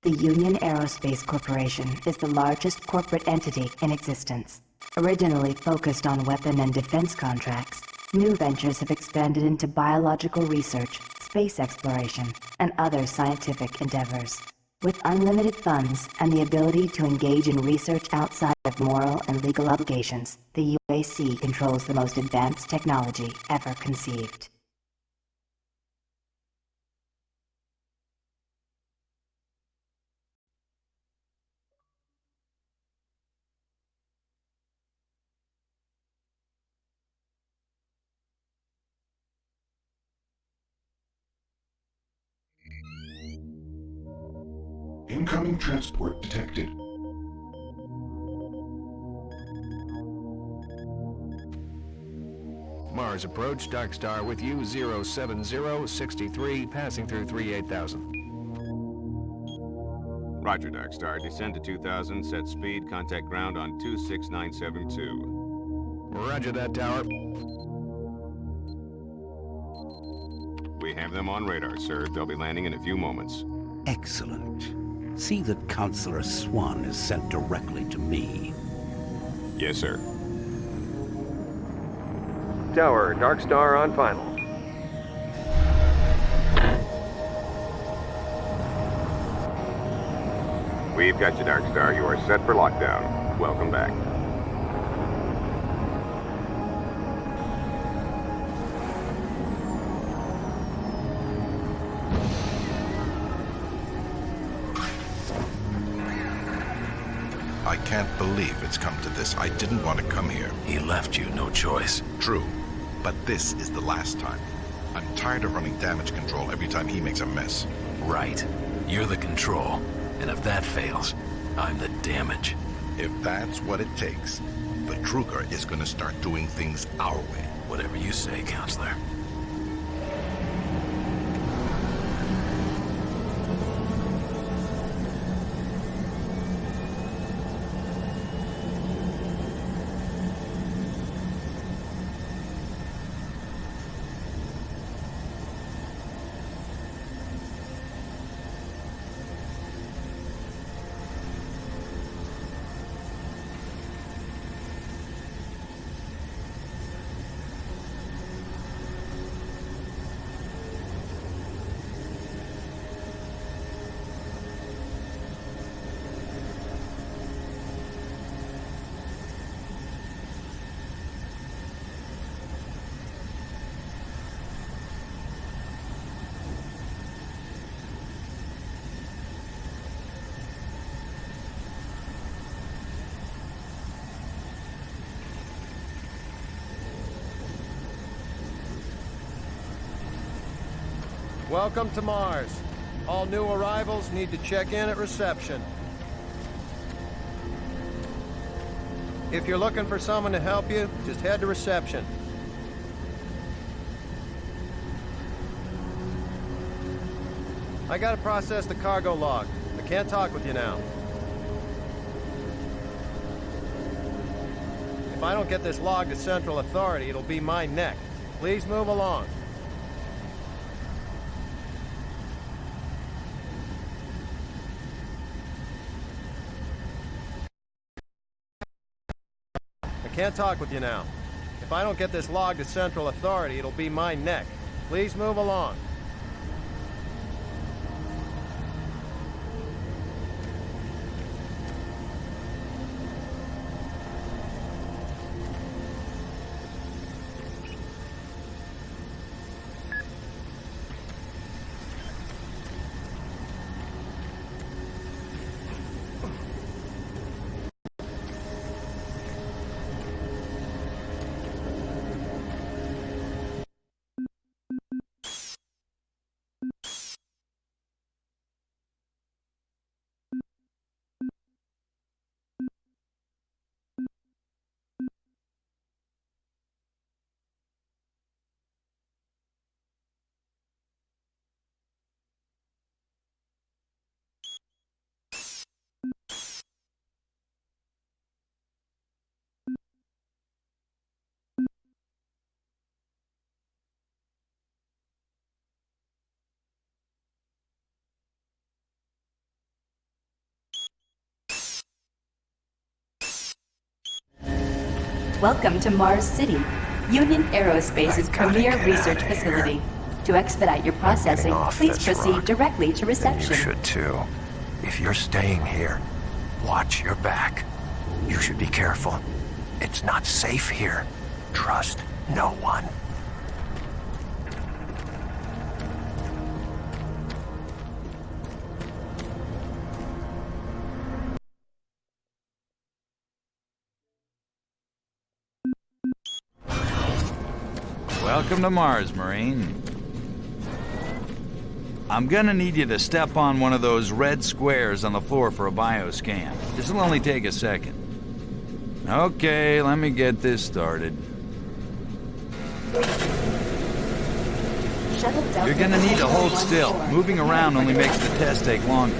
The Union Aerospace Corporation is the largest corporate entity in existence. Originally focused on weapon and defense contracts, new ventures have expanded into biological research, space exploration, and other scientific endeavors. With unlimited funds and the ability to engage in research outside of moral and legal obligations, the UAC controls the most advanced technology ever conceived. Incoming transport detected. Mars approach, Dark Star with you, 07063, passing through 38000. Roger, Dark Star. Descend to 2000, set speed, contact ground on 26972. Roger that, Tower. We have them on radar, sir. They'll be landing in a few moments. Excellent. See that Counselor Swan is sent directly to me. Yes, sir. Tower, Dark Star on final. We've got you, Dark Star. You are set for lockdown. Welcome back. I can't believe it's come to this. I didn't want to come here. He left you no choice. True, but this is the last time. I'm tired of running damage control every time he makes a mess. Right. You're the control. And if that fails, I'm the damage. If that's what it takes, the Kruger is going to start doing things our way. Whatever you say, Counselor. Welcome to Mars. All new arrivals need to check in at reception. If you're looking for someone to help you, just head to reception. I gotta process the cargo log. I can't talk with you now. If I don't get this log to Central Authority, it'll be my neck. Please move along. Can't talk with you now. If I don't get this log to Central Authority, it'll be my neck. Please move along. Welcome to Mars City, Union Aerospace's premier research facility. To expedite your processing, please proceed directly to reception. You should too. If you're staying here, watch your back. You should be careful. It's not safe here. Trust no one. Welcome to Mars, Marine. I'm gonna need you to step on one of those red squares on the floor for a bioscan. This'll only take a second. Okay, let me get this started. You're gonna need to hold still. Moving around only makes the test take longer.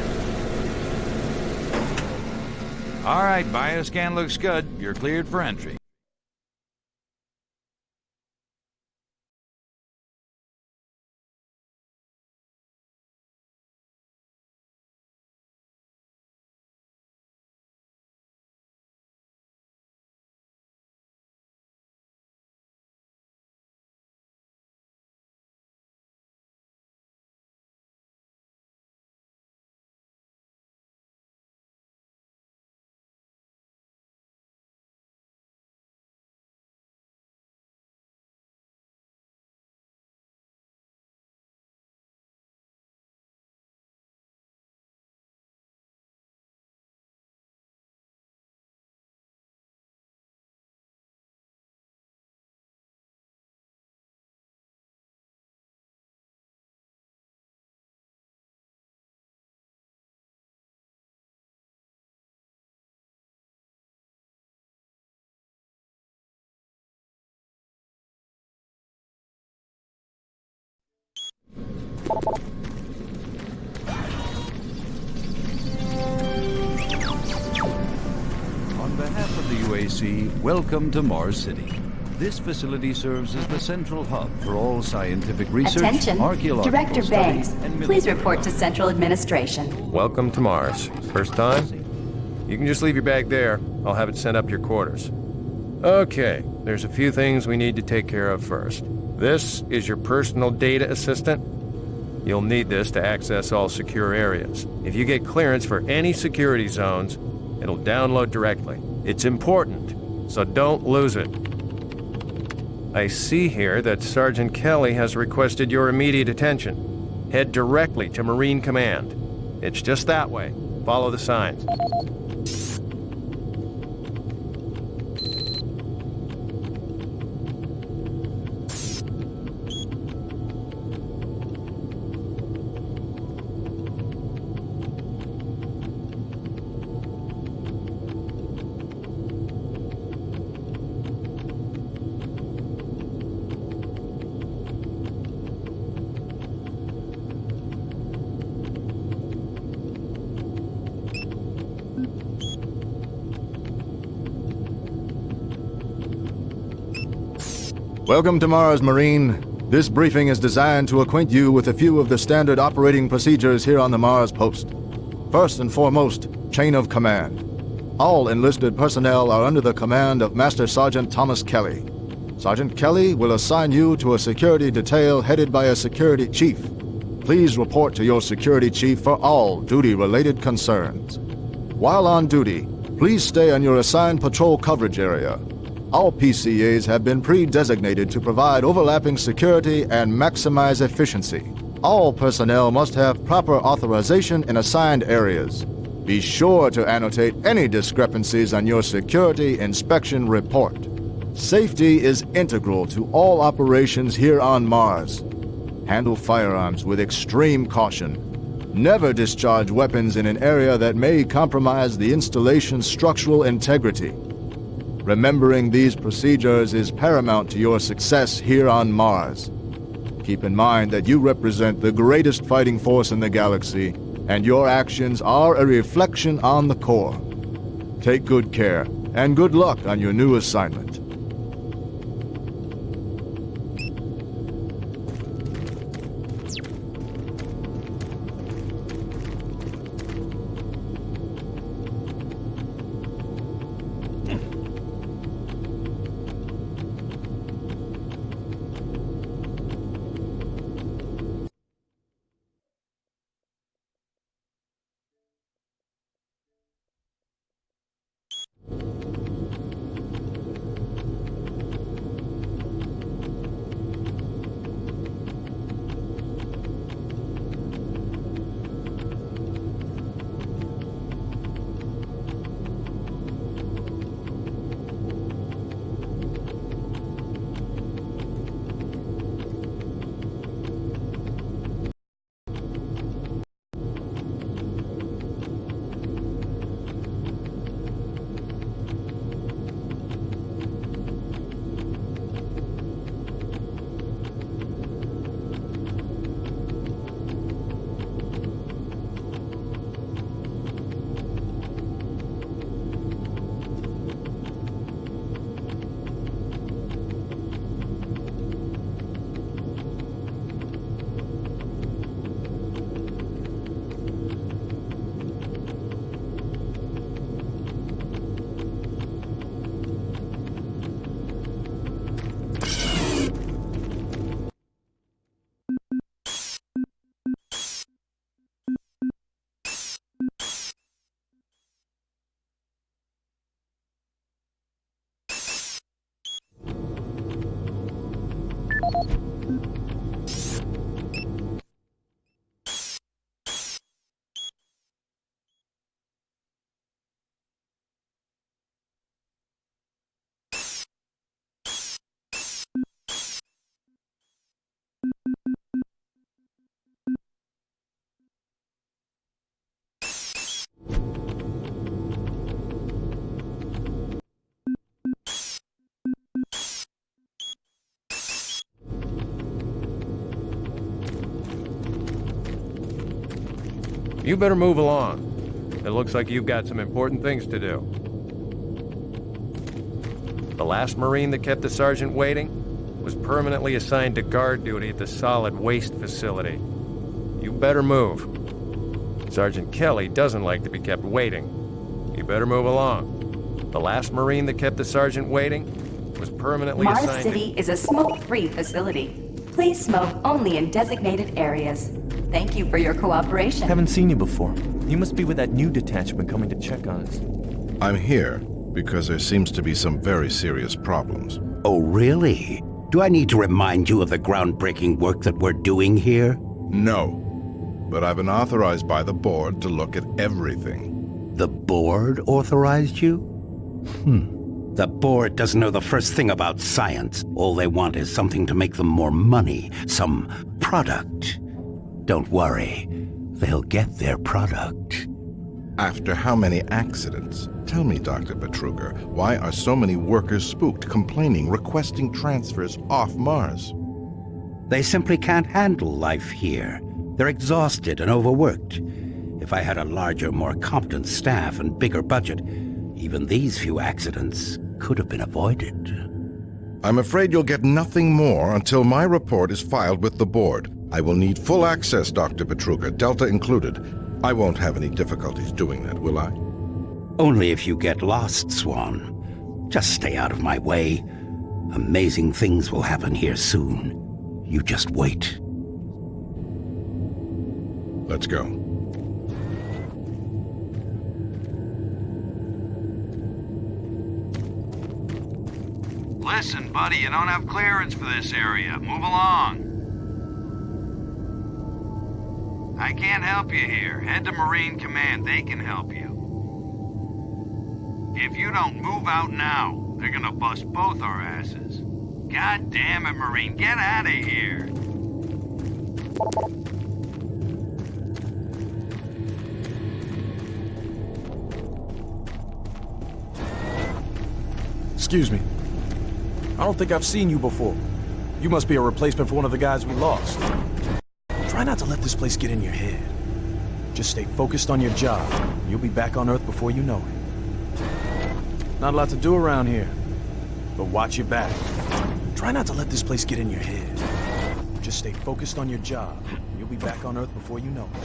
All right, bioscan looks good. You're cleared for entry. On behalf of the UAC, welcome to Mars City. This facility serves as the central hub for all scientific research, Attention, archaeological Director studies, Banks, and please military report to Central Administration. Welcome to Mars. First time? You can just leave your bag there. I'll have it sent up to your quarters. Okay, there's a few things we need to take care of first. This is your personal data assistant. You'll need this to access all secure areas. If you get clearance for any security zones, it'll download directly. It's important, so don't lose it. I see here that Sergeant Kelly has requested your immediate attention. Head directly to Marine Command. It's just that way. Follow the signs. Welcome to Mars, Marine. This briefing is designed to acquaint you with a few of the standard operating procedures here on the Mars post. First and foremost, chain of command. All enlisted personnel are under the command of Master Sergeant Thomas Kelly. Sergeant Kelly will assign you to a security detail headed by a security chief. Please report to your security chief for all duty-related concerns. While on duty, please stay on your assigned patrol coverage area. All PCAs have been pre-designated to provide overlapping security and maximize efficiency. All personnel must have proper authorization in assigned areas. Be sure to annotate any discrepancies on your security inspection report. Safety is integral to all operations here on Mars. Handle firearms with extreme caution. Never discharge weapons in an area that may compromise the installation's structural integrity. Remembering these procedures is paramount to your success here on Mars. Keep in mind that you represent the greatest fighting force in the galaxy, and your actions are a reflection on the Corps. Take good care, and good luck on your new assignment. You better move along. It looks like you've got some important things to do. The last Marine that kept the sergeant waiting was permanently assigned to guard duty at the solid waste facility. You better move. Sergeant Kelly doesn't like to be kept waiting. You better move along. The last Marine that kept the sergeant waiting was permanently Mars assigned City is a smoke-free facility. Please smoke only in designated areas. Thank you for your cooperation. Haven't seen you before. You must be with that new detachment coming to check on us. I'm here because there seems to be some very serious problems. Oh, really? Do I need to remind you of the groundbreaking work that we're doing here? No. But I've been authorized by the board to look at everything. The board authorized you? The board doesn't know the first thing about science. All they want is something to make them more money, some product. Don't worry, they'll get their product. After how many accidents? Tell me, Dr. Betruger, why are so many workers spooked, complaining, requesting transfers off Mars? They simply can't handle life here. They're exhausted and overworked. If I had a larger, more competent staff and bigger budget, even these few accidents could have been avoided. I'm afraid you'll get nothing more until my report is filed with the board. I will need full access, Dr. Betruger, Delta included. I won't have any difficulties doing that, will I? Only if you get lost, Swan. Just stay out of my way. Amazing things will happen here soon. You just wait. Let's go. Listen, buddy, you don't have clearance for this area. Move along. I can't help you here. Head to Marine Command. They can help you. If you don't move out now, they're gonna bust both our asses. God damn it, Marine. Get out of here. Excuse me. I don't think I've seen you before. You must be a replacement for one of the guys we lost. Try not to let this place get in your head. Just stay focused on your job. You'll be back on Earth before you know it. Not a lot to do around here, but watch your back. Try not to let this place get in your head. Just stay focused on your job. You'll be back on Earth before you know it.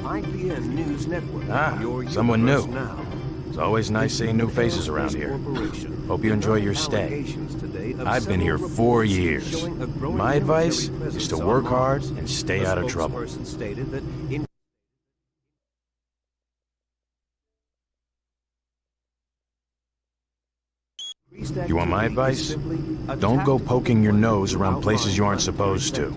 IPN News Network. Someone new. It's always nice seeing new faces around here. Hope you enjoy your stay. I've been here 4 years. My advice is to work hard and stay out of trouble. You want my advice? Don't go poking your nose around places you aren't supposed to.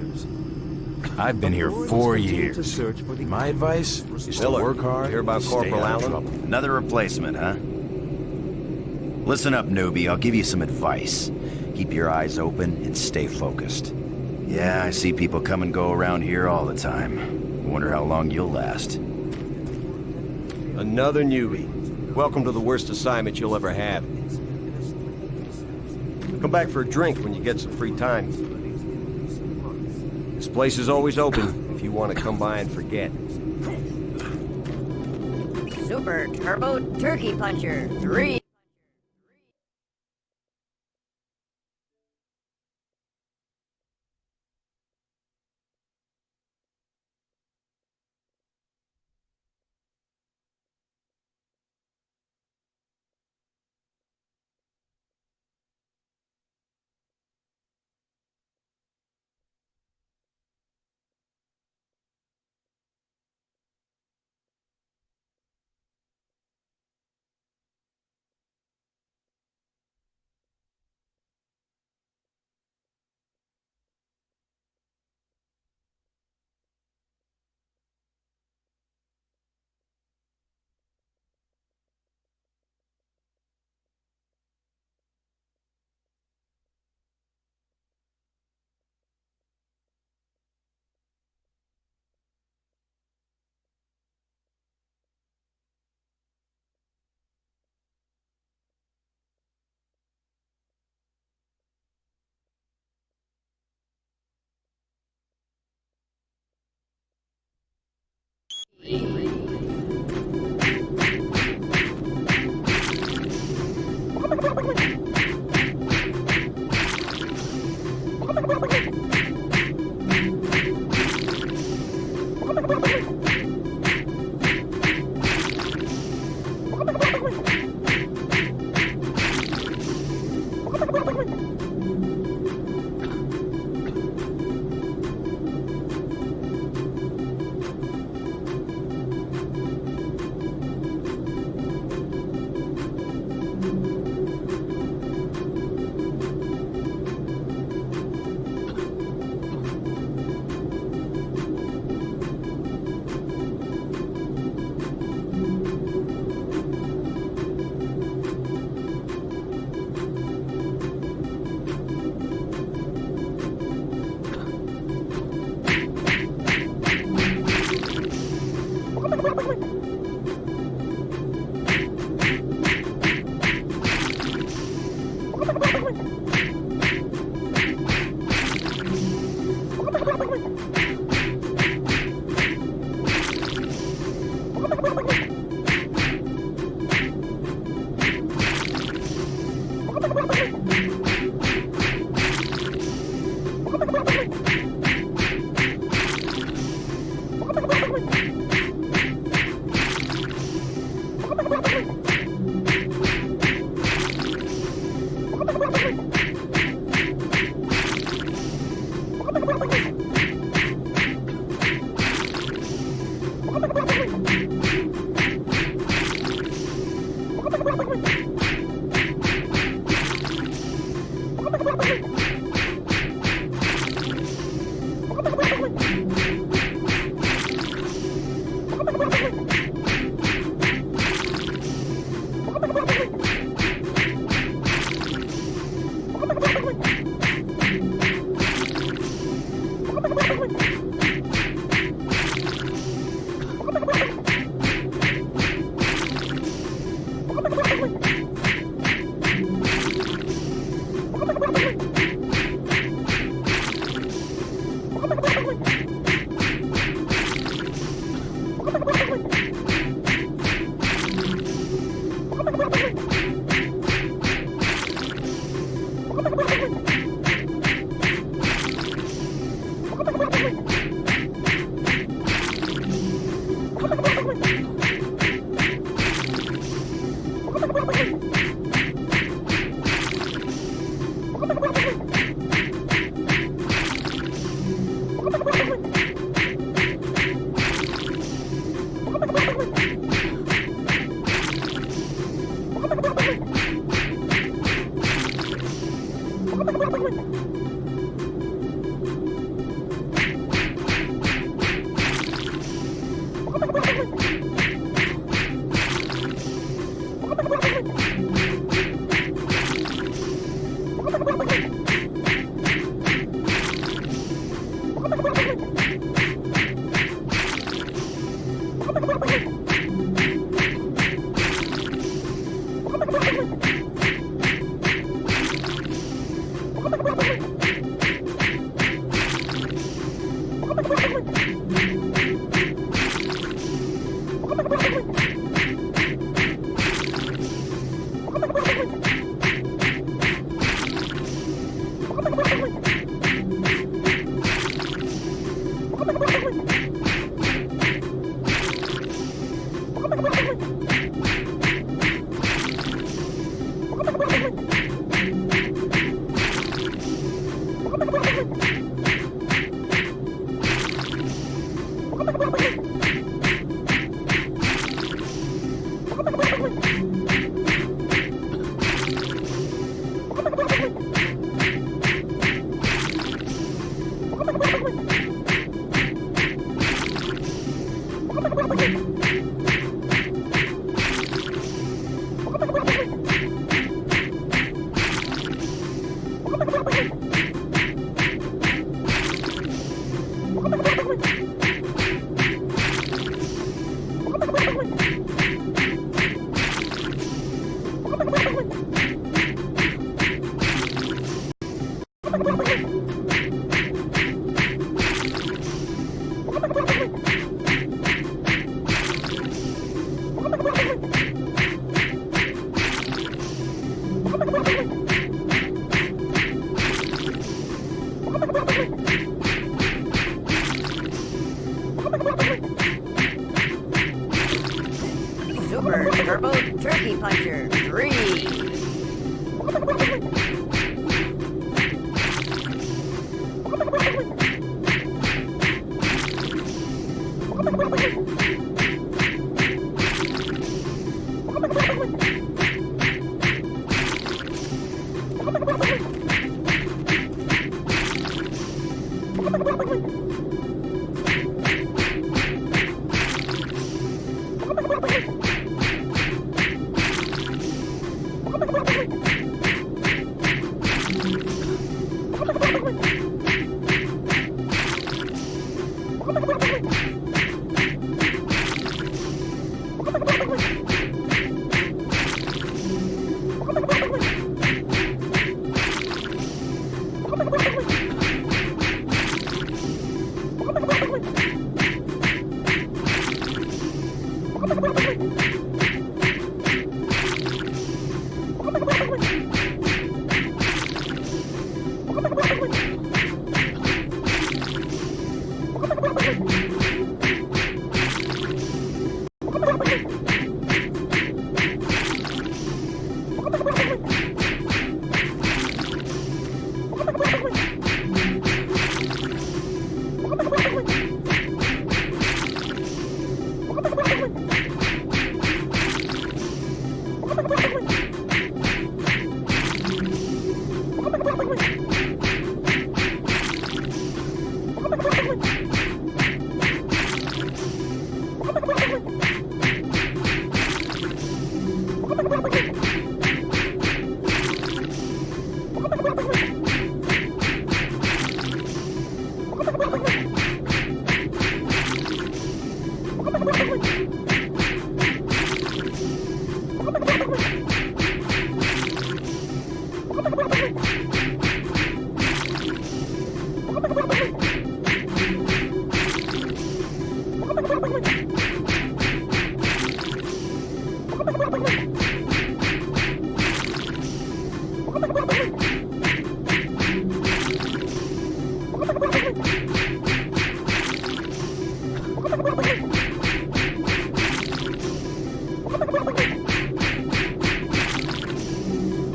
I've been here 4 years. My advice is to work hard. Hear about Corporal Allen? Another replacement, huh? Listen up, newbie. I'll give you some advice. Keep your eyes open and stay focused. Yeah, I see people come and go around here all the time. Wonder how long you'll last. Another newbie. Welcome to the worst assignment you'll ever have. Come back for a drink when you get some free time. This place is always open if you want to come by and forget. Super Turbo Turkey Puncher 3.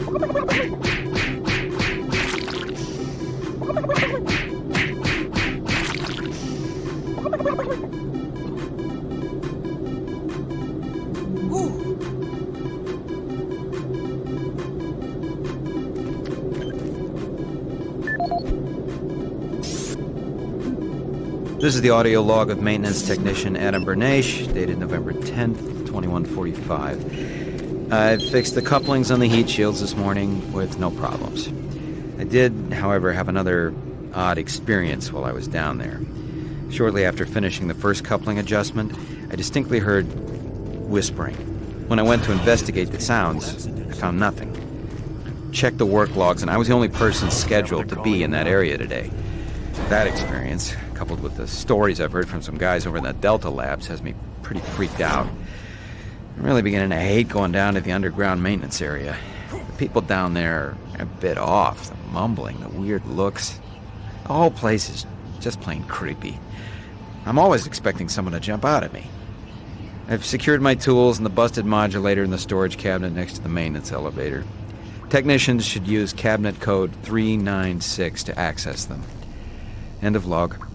This is the audio log of maintenance technician Adam Bernache, dated November 10th, 2145. I fixed the couplings on the heat shields this morning with no problems. I did, however, have another odd experience while I was down there. Shortly after finishing the first coupling adjustment, I distinctly heard whispering. When I went to investigate the sounds, I found nothing. Checked the work logs, and I was the only person scheduled to be in that area today. That experience, coupled with the stories I've heard from some guys over in the Delta Labs, has me pretty freaked out. I'm really beginning to hate going down to the underground maintenance area. The people down there are a bit off. The mumbling, the weird looks. The whole place is just plain creepy. I'm always expecting someone to jump out at me. I've secured my tools and the busted modulator in the storage cabinet next to the maintenance elevator. Technicians should use cabinet code 396 to access them. End of log.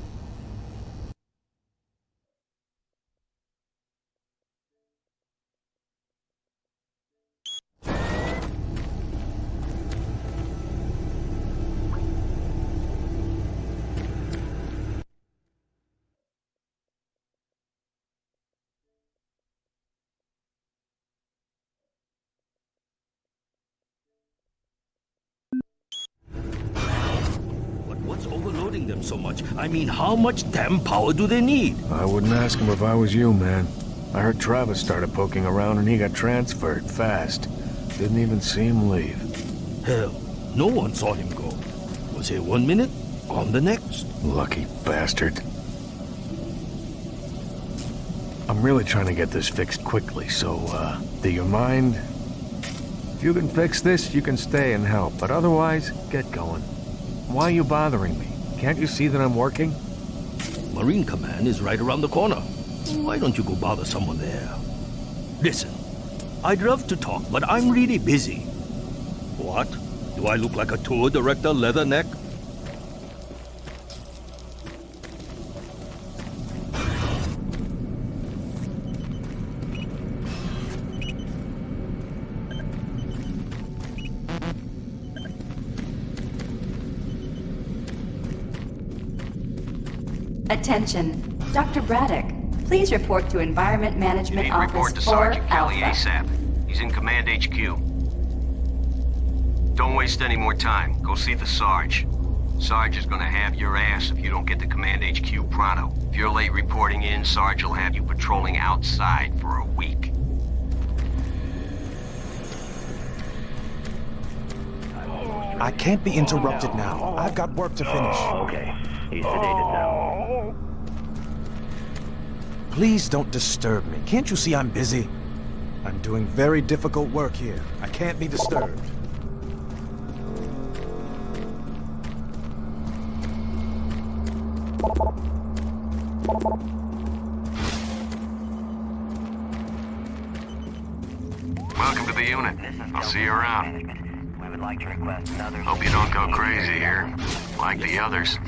What's overloading them so much? I mean, how much damn power do they need? I wouldn't ask him if I was you, man. I heard Travis started poking around and he got transferred fast. Didn't even see him leave. Hell, no one saw him go. Was here 1 minute, gone the next. Lucky bastard. I'm really trying to get this fixed quickly, so, do you mind? If you can fix this, you can stay and help, but otherwise, get going. Why are you bothering me? Can't you see that I'm working? Marine Command is right around the corner. Why don't you go bother someone there? Listen, I'd love to talk, but I'm really busy. What? Do I look like a tour director, Leatherneck? Attention, Dr. Braddock. Please report to Environment Management Office Report to 4 Sergeant Kelly Alpha. ASAP. He's in Command HQ. Don't waste any more time. Go see the Sarge. Sarge is gonna have your ass if you don't get to Command HQ pronto. If you're late reporting in, Sarge will have you patrolling outside for a week. I can't be interrupted now. I've got work to finish. Okay. He's sedated now. Please don't disturb me. Can't you see I'm busy? I'm doing very difficult work here. I can't be disturbed. Welcome to the unit. I'll see you around. Hope you don't go crazy here, like the others.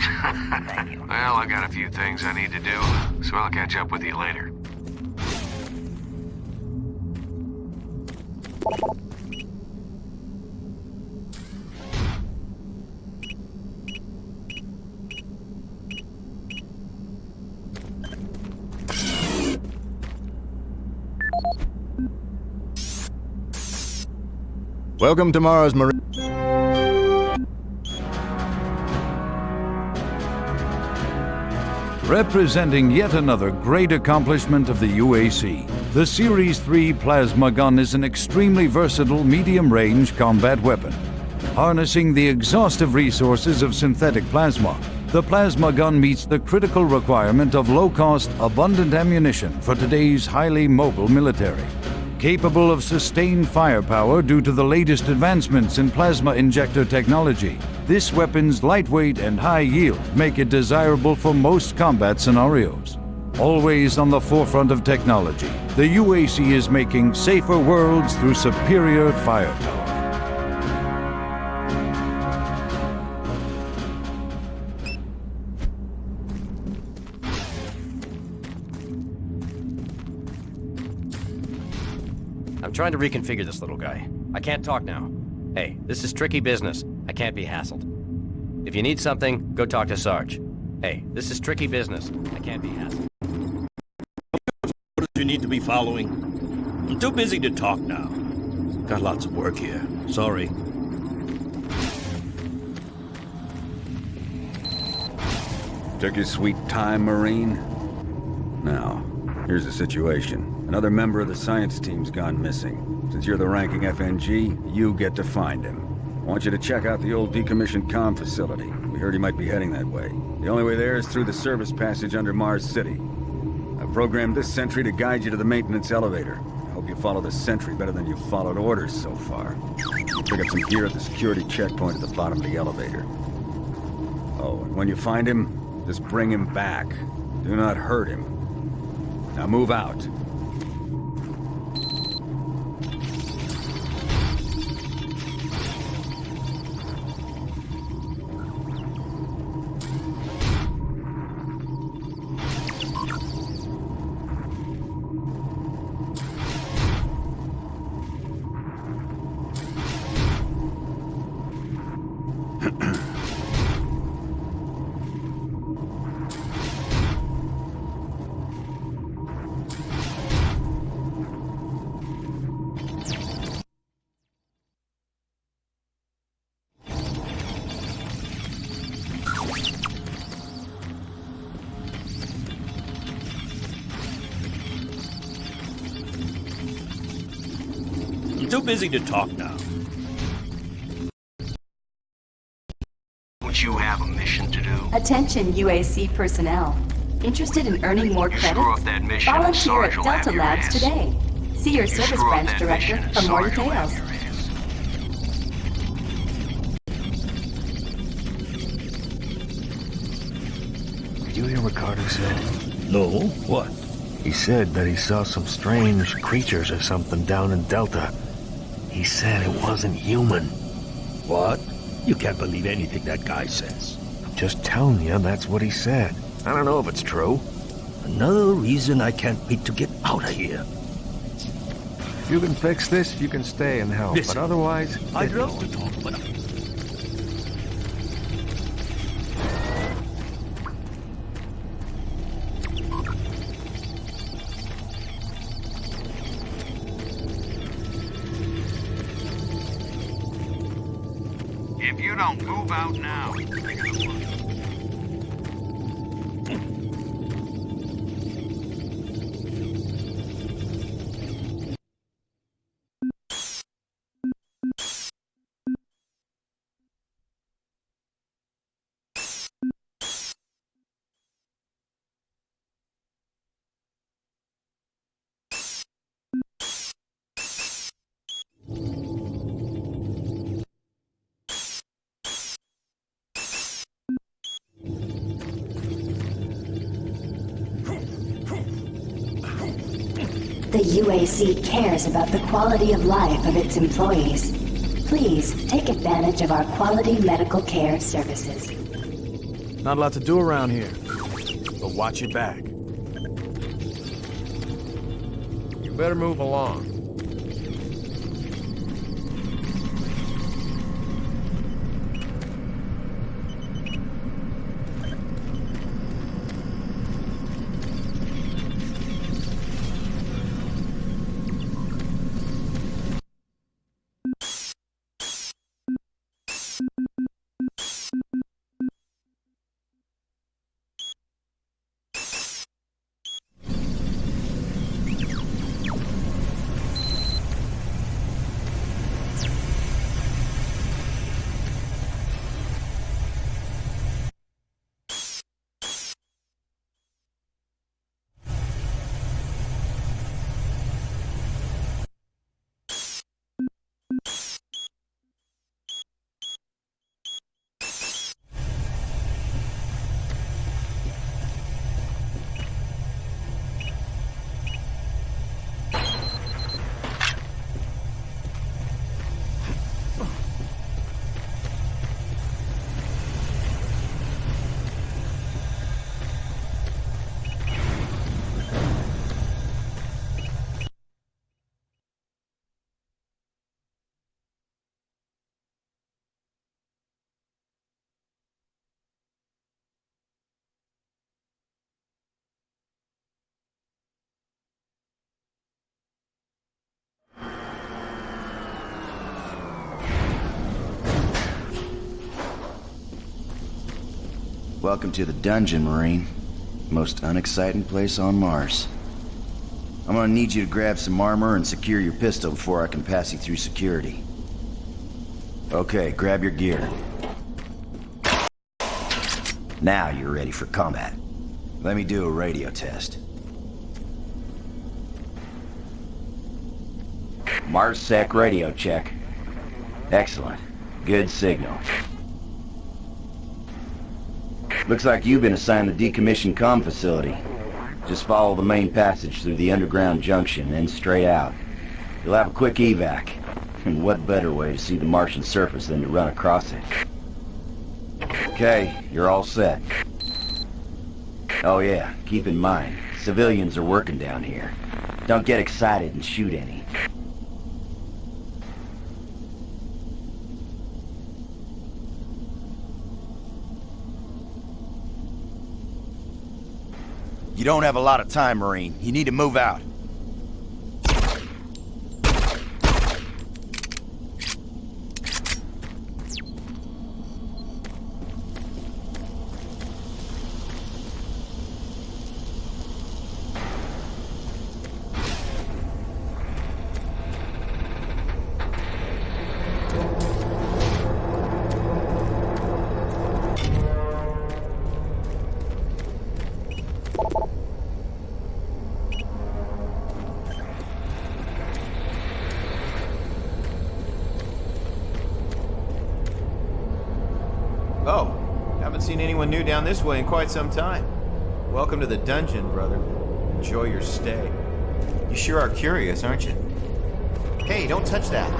Well, I got a few things I need to do, so I'll catch up with you later. Welcome to Mars, Marine. Representing yet another great accomplishment of the UAC, the Series 3 plasma gun is an extremely versatile medium-range combat weapon. Harnessing the exhaustive resources of synthetic plasma, the plasma gun meets the critical requirement of low-cost, abundant ammunition for today's highly mobile military. Capable of sustained firepower due to the latest advancements in plasma injector technology, this weapon's lightweight and high yield make it desirable for most combat scenarios. Always on the forefront of technology, the UAC is making safer worlds through superior firepower. trying to reconfigure this little guy. I can't talk now. Hey, this is tricky business. I can't be hassled. If you need something, go talk to Sarge. Hey, this is tricky business. I can't be hassled. What do you need to be following? I'm too busy to talk now. Got lots of work here. Sorry. Took your sweet time, Marine? Now, here's the situation. Another member of the science team's gone missing. Since you're the ranking FNG, you get to find him. I want you to check out the old decommissioned comm facility. We heard he might be heading that way. The only way there is through the service passage under Mars City. I've programmed this sentry to guide you to the maintenance elevator. I hope you follow the sentry better than you've followed orders so far. Pick up some gear at the security checkpoint at the bottom of the elevator. Oh, and when you find him, just bring him back. Do not hurt him. Now move out. I'm too busy to talk now. Don't you have a mission to do? Attention UAC personnel. Interested in earning more You screw credits? up that mission, Volunteer Sarge at will have Delta your Labs ass. today. See your service screw up branch that director mission, for more Sarge will have details. Did you hear what Carter said? No, what? He said that he saw some strange creatures or something down in Delta. He said it wasn't human. What? You can't believe anything that guy says. I'm just telling you, that's what he said. I don't know if it's true. Another reason I can't wait to get out of here. If you can fix this, you can stay and help. Listen, but otherwise, I'd get love going. to talk, but If you don't move out now. The UAC cares about the quality of life of its employees. Please take advantage of our quality medical care services. Not a lot to do around here, but watch your back. You better move along. Welcome to the dungeon, Marine. Most unexciting place on Mars. I'm gonna need you to grab some armor and secure your pistol before I can pass you through security. Okay, grab your gear. Now you're ready for combat. Let me do a radio test. MarsSec radio check. Excellent. Good signal. Looks like you've been assigned the decommissioned comm facility. Just follow the main passage through the underground junction, then straight out. You'll have a quick evac. And what better way to see the Martian surface than to run across it? Okay, you're all set. Oh yeah, keep in mind, civilians are working down here. Don't get excited and shoot any. You don't have a lot of time, Marine. You need to move out. Oh, haven't seen anyone new down this way in quite some time. Welcome to the dungeon, brother. Enjoy your stay. You sure are curious, aren't you? Hey, don't touch that.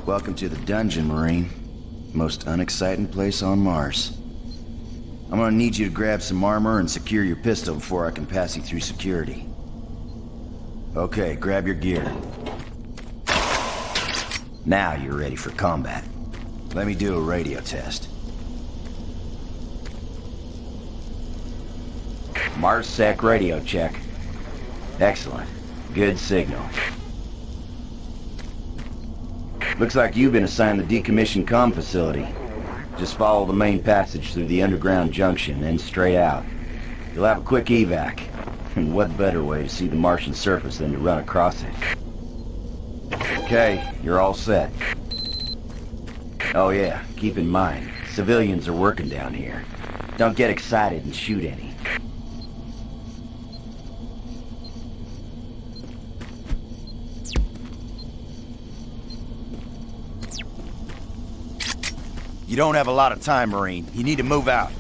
Welcome to the dungeon, Marine. Most unexciting place on Mars. I'm gonna need you to grab some armor and secure your pistol before I can pass you through security. Okay, grab your gear. Now you're ready for combat. Let me do a radio test. MarsSec radio check. Excellent. Good signal. Looks like you've been assigned the decommissioned comm facility. Just follow the main passage through the underground junction, then straight out. You'll have a quick evac. And what better way to see the Martian surface than to run across it? Okay, you're all set. Oh yeah, keep in mind, civilians are working down here. Don't get excited and shoot any. You don't have a lot of time, Marine. You need to move out.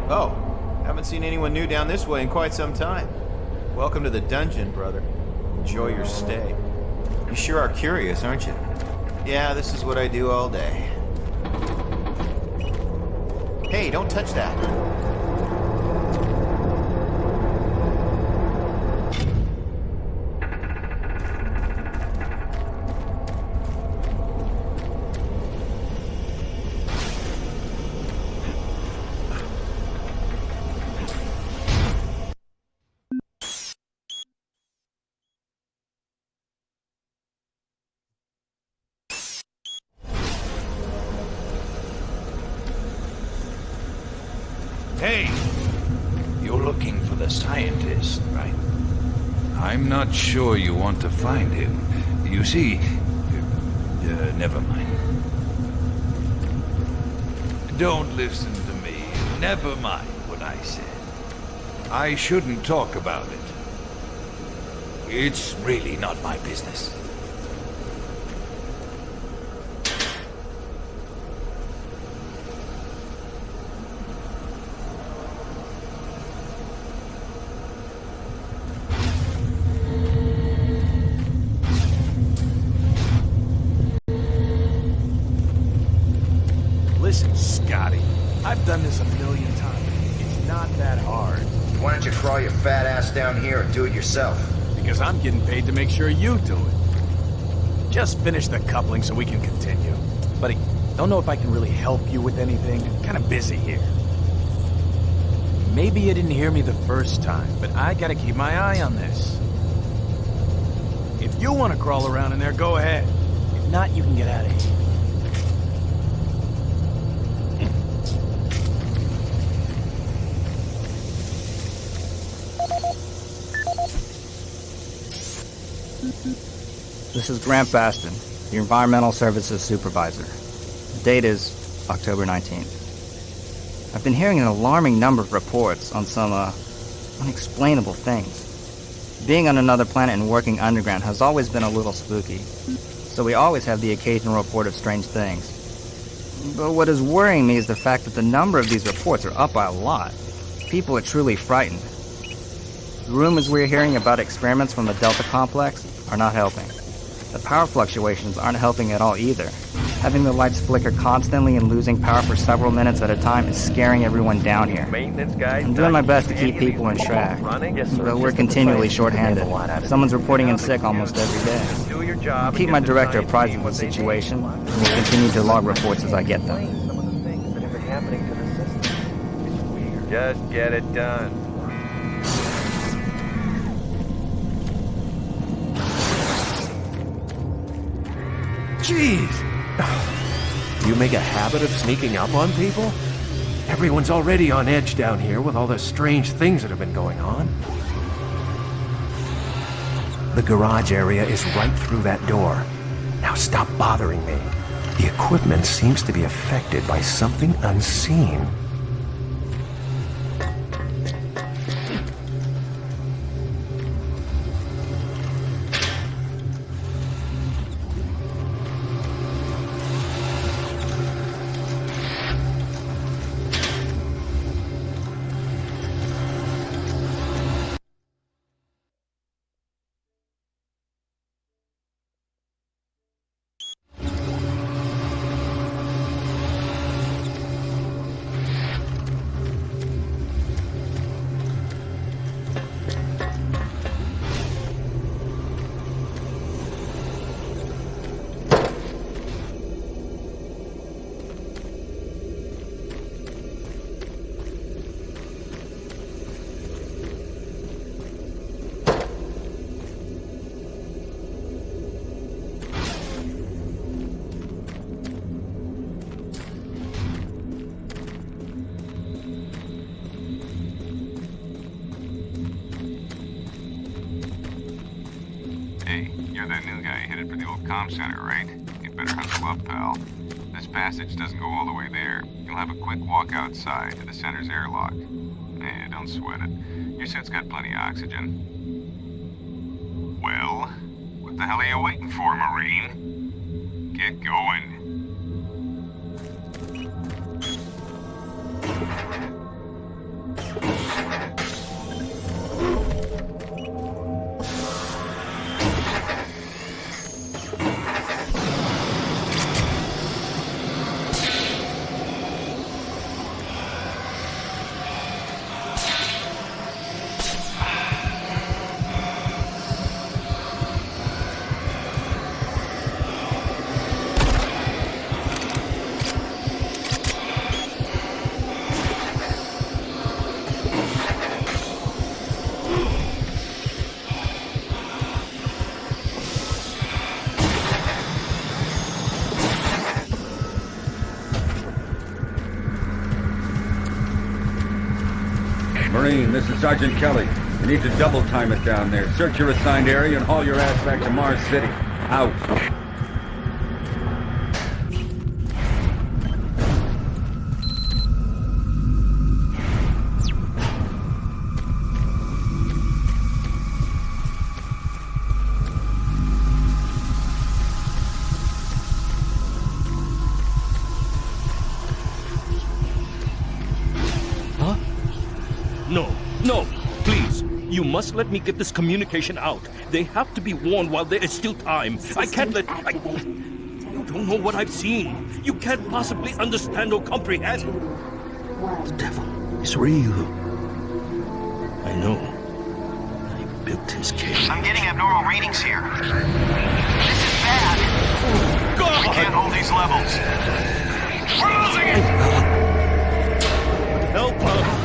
Oh, haven't seen anyone new down this way in quite some time. Welcome to the dungeon, brother. Enjoy your stay. You sure are curious, aren't you? Yeah, this is what I do all day. Hey, don't touch that. Hey! You're looking for the scientist, right? I'm not sure you want to find him. You see... never mind. Don't listen to me. Never mind what I said. I shouldn't talk about it. It's really not my business. do it yourself? Because I'm getting paid to make sure you do it. Just finish the coupling so we can continue. Buddy, don't know if I can really help you with anything. I'm kind of busy here. Maybe you didn't hear me the first time, but I gotta keep my eye on this. If you want to crawl around in there, go ahead. If not, you can get out of here. This is Grant Baston, the Environmental Services Supervisor. The date is October 19th. I've been hearing an alarming number of reports on some, unexplainable things. Being on another planet and working underground has always been a little spooky, so we always have the occasional report of strange things. But what is worrying me is the fact that the number of these reports are up by a lot. People are truly frightened. The rumors we're hearing about experiments from the Delta Complex are not helping. The power fluctuations aren't helping at all either. Having the lights flicker constantly and losing power for several minutes at a time is scaring everyone down here. I'm doing my best to keep people in track, but we're continually shorthanded. Someone's reporting in sick almost every day. I'll keep my director apprised of the situation, and will continue to log reports as I get them. Just get it done. Jeez! You make a habit of sneaking up on people? Everyone's already on edge down here with all the strange things that have been going on. The garage area is right through that door. Now stop bothering me. The equipment seems to be affected by something unseen. You're that new guy headed for the old comm center, right? You'd better hustle up, pal. This passage doesn't go all the way there. You'll have a quick walk outside to the center's airlock. Eh, don't sweat it. Your suit's got plenty of oxygen. Well, what the hell are you waiting for, Marine? Get going. Marine, this is Sergeant Kelly. You need to double time it down there. Search your assigned area and haul your ass back to Mars City. Out. No, please. You must let me get this communication out. They have to be warned while there is still time. I can't let... You don't know what I've seen. You can't possibly understand or comprehend. The devil is real. I know. built his case. I'm getting abnormal readings here. This is bad. God! We can't hold these levels. We're losing it! Help us!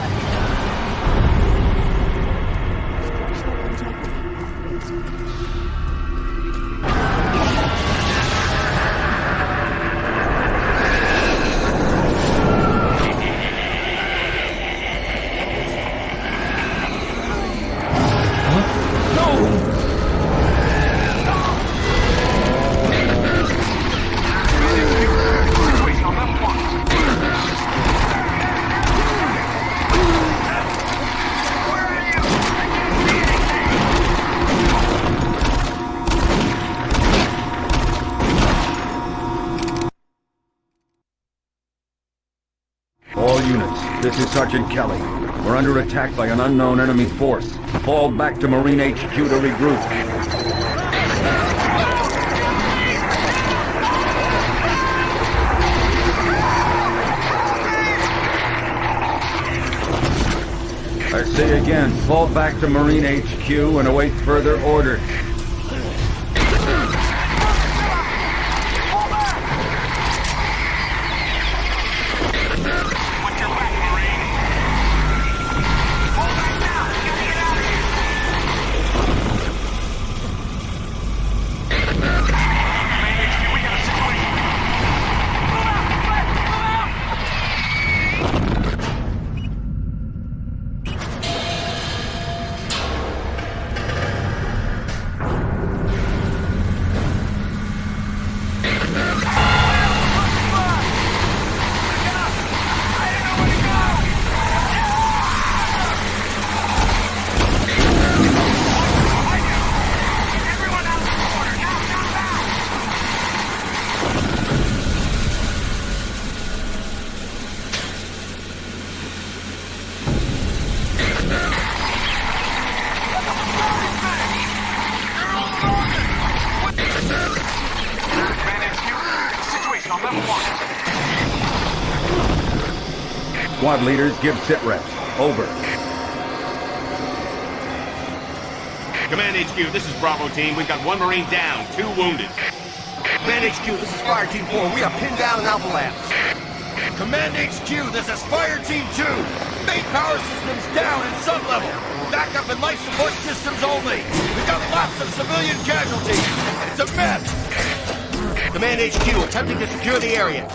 All units, this is Sergeant Kelly. We're under attack by an unknown enemy force. Fall back to Marine HQ to regroup. I say again, fall back to Marine HQ and await further orders. Squad leaders, give sit reps. Over. Command HQ, this is Bravo Team. We've got 1 Marine down, 2 wounded. Command HQ, this is Fire Team 4. We are pinned down in Alpha Labs. Command HQ, this is Fire Team 2. Main power systems down in sub-level. Backup and life support systems only. We've got lots of civilian casualties. It's a mess. Command HQ, attempting to secure the area.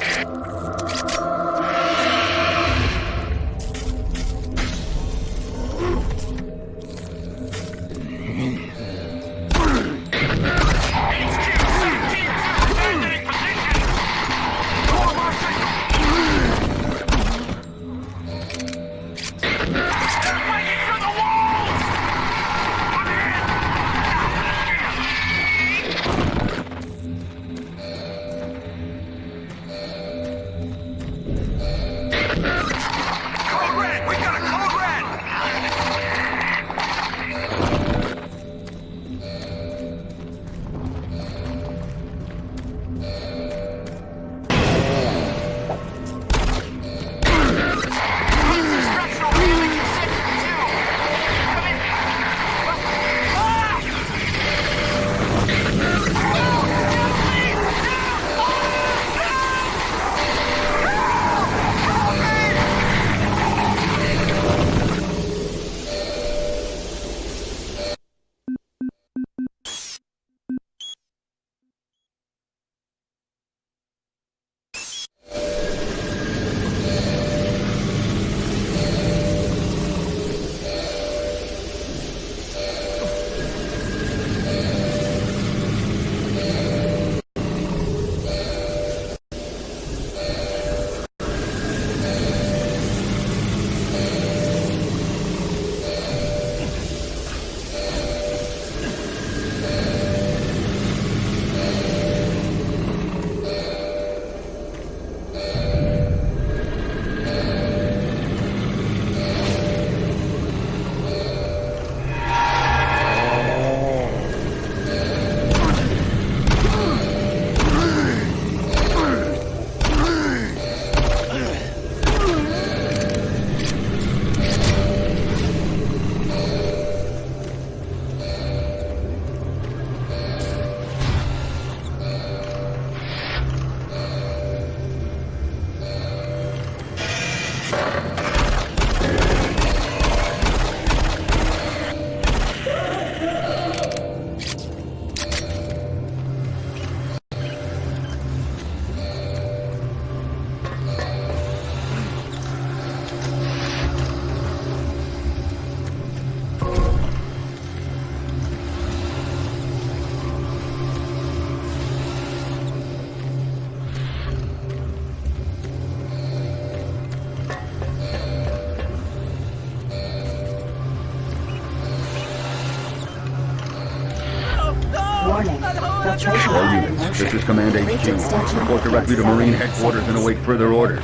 Warning. Filtration All line in units, motion. this is Command Breach HQ. extension Report directly to seven Marine seconds. Headquarters and await further orders.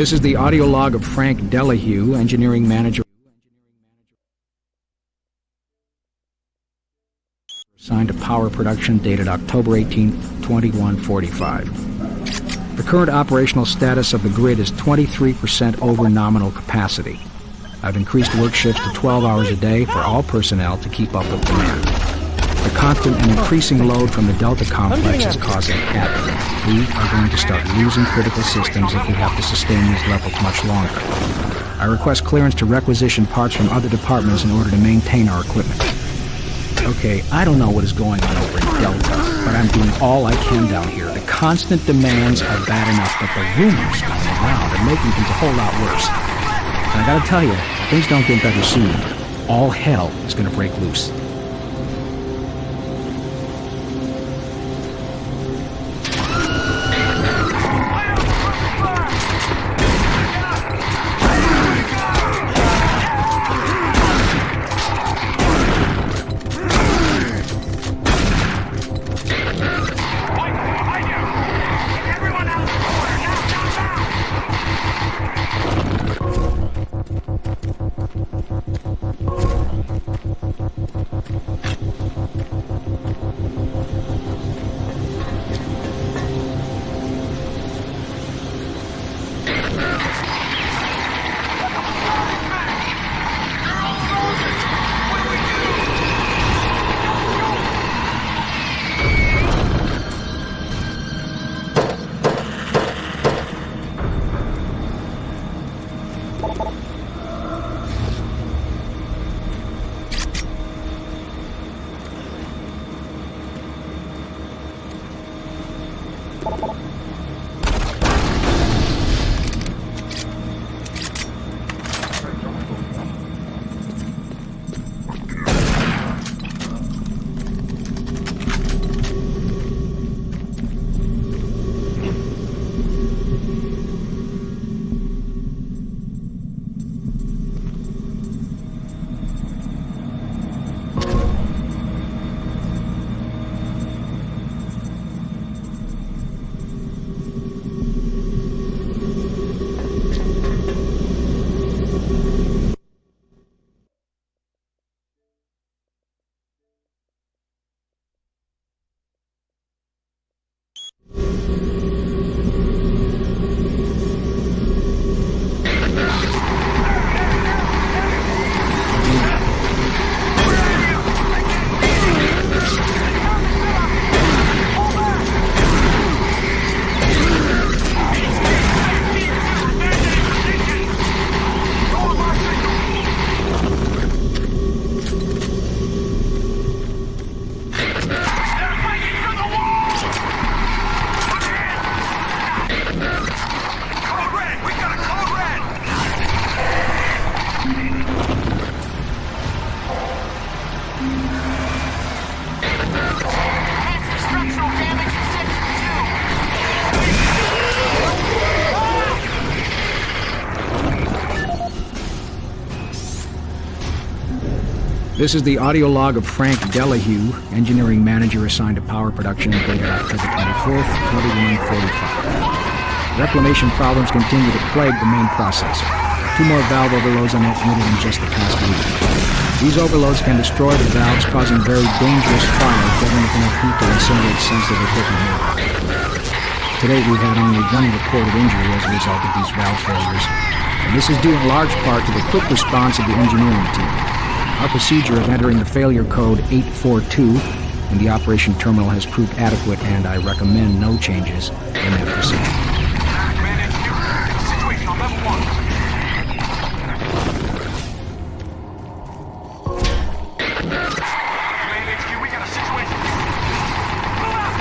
This is the audio log of Frank Delahue, engineering manager assigned to power production dated October 18, 2145. The current operational status of the grid is 23% over nominal capacity. I've increased work shifts to 12 hours a day for all personnel to keep up with demand. The constant and increasing load from the Delta complex is causing havoc. We are going to start losing critical systems if we have to sustain these levels much longer. I request clearance to requisition parts from other departments in order to maintain our equipment. Okay, I don't know what is going on over in Delta, but I'm doing all I can down here. The constant demands are bad enough, but the rumors going around are making things a whole lot worse. And I gotta tell you, if things don't get better soon, all hell is gonna break loose. This is the audio log of Frank Delahue, engineering manager assigned to power production, dated October 24th, 2145. Reclamation problems continue to plague the main processor. 2 more valve overloads on that unit in just the past week. These overloads can destroy the valves, causing very dangerous fire, getting with enough heat to incinerate sensitive equipment nearby. To date, we've had only 1 reported injury as a result of these valve failures, and this is due in large part to the quick response of the engineering team. Our procedure of entering the failure code 842 in the operation terminal has proved adequate, and I recommend no changes in that procedure. Situation on level 1. Command HQ, we got a situation. Move out!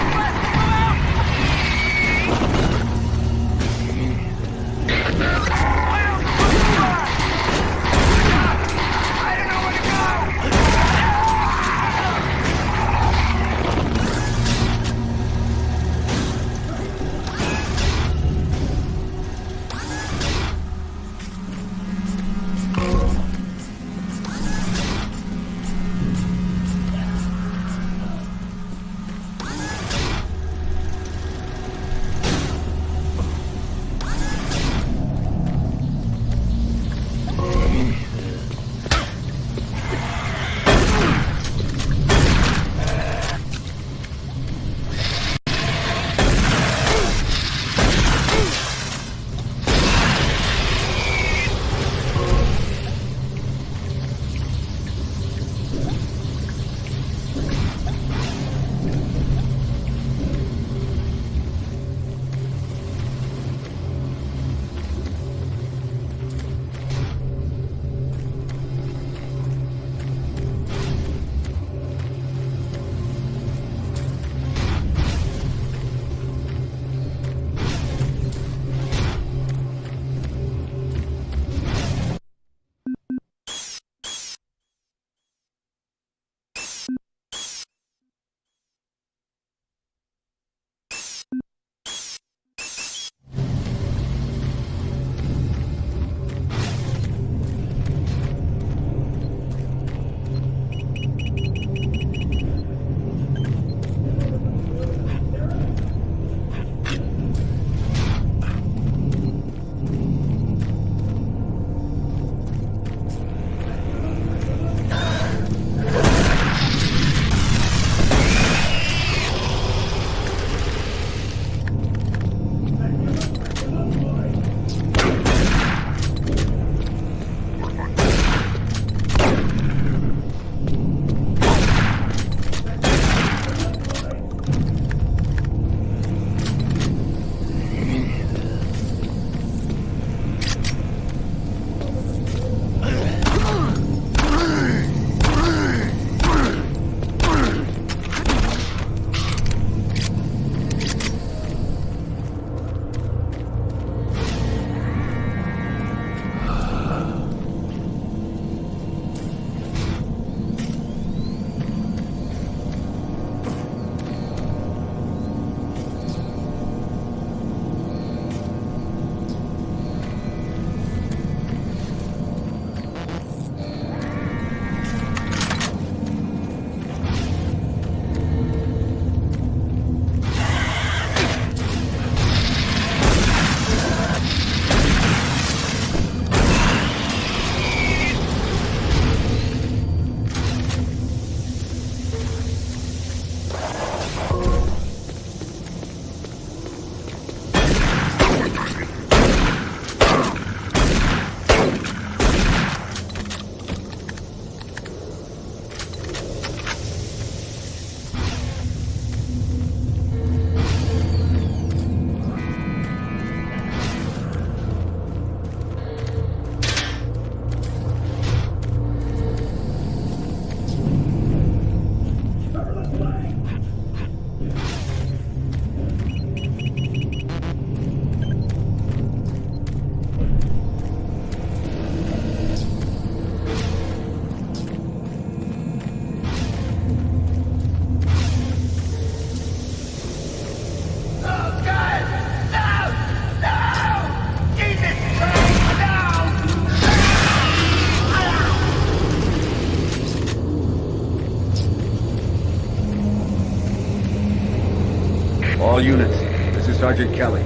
All units, this is Sergeant Kelly.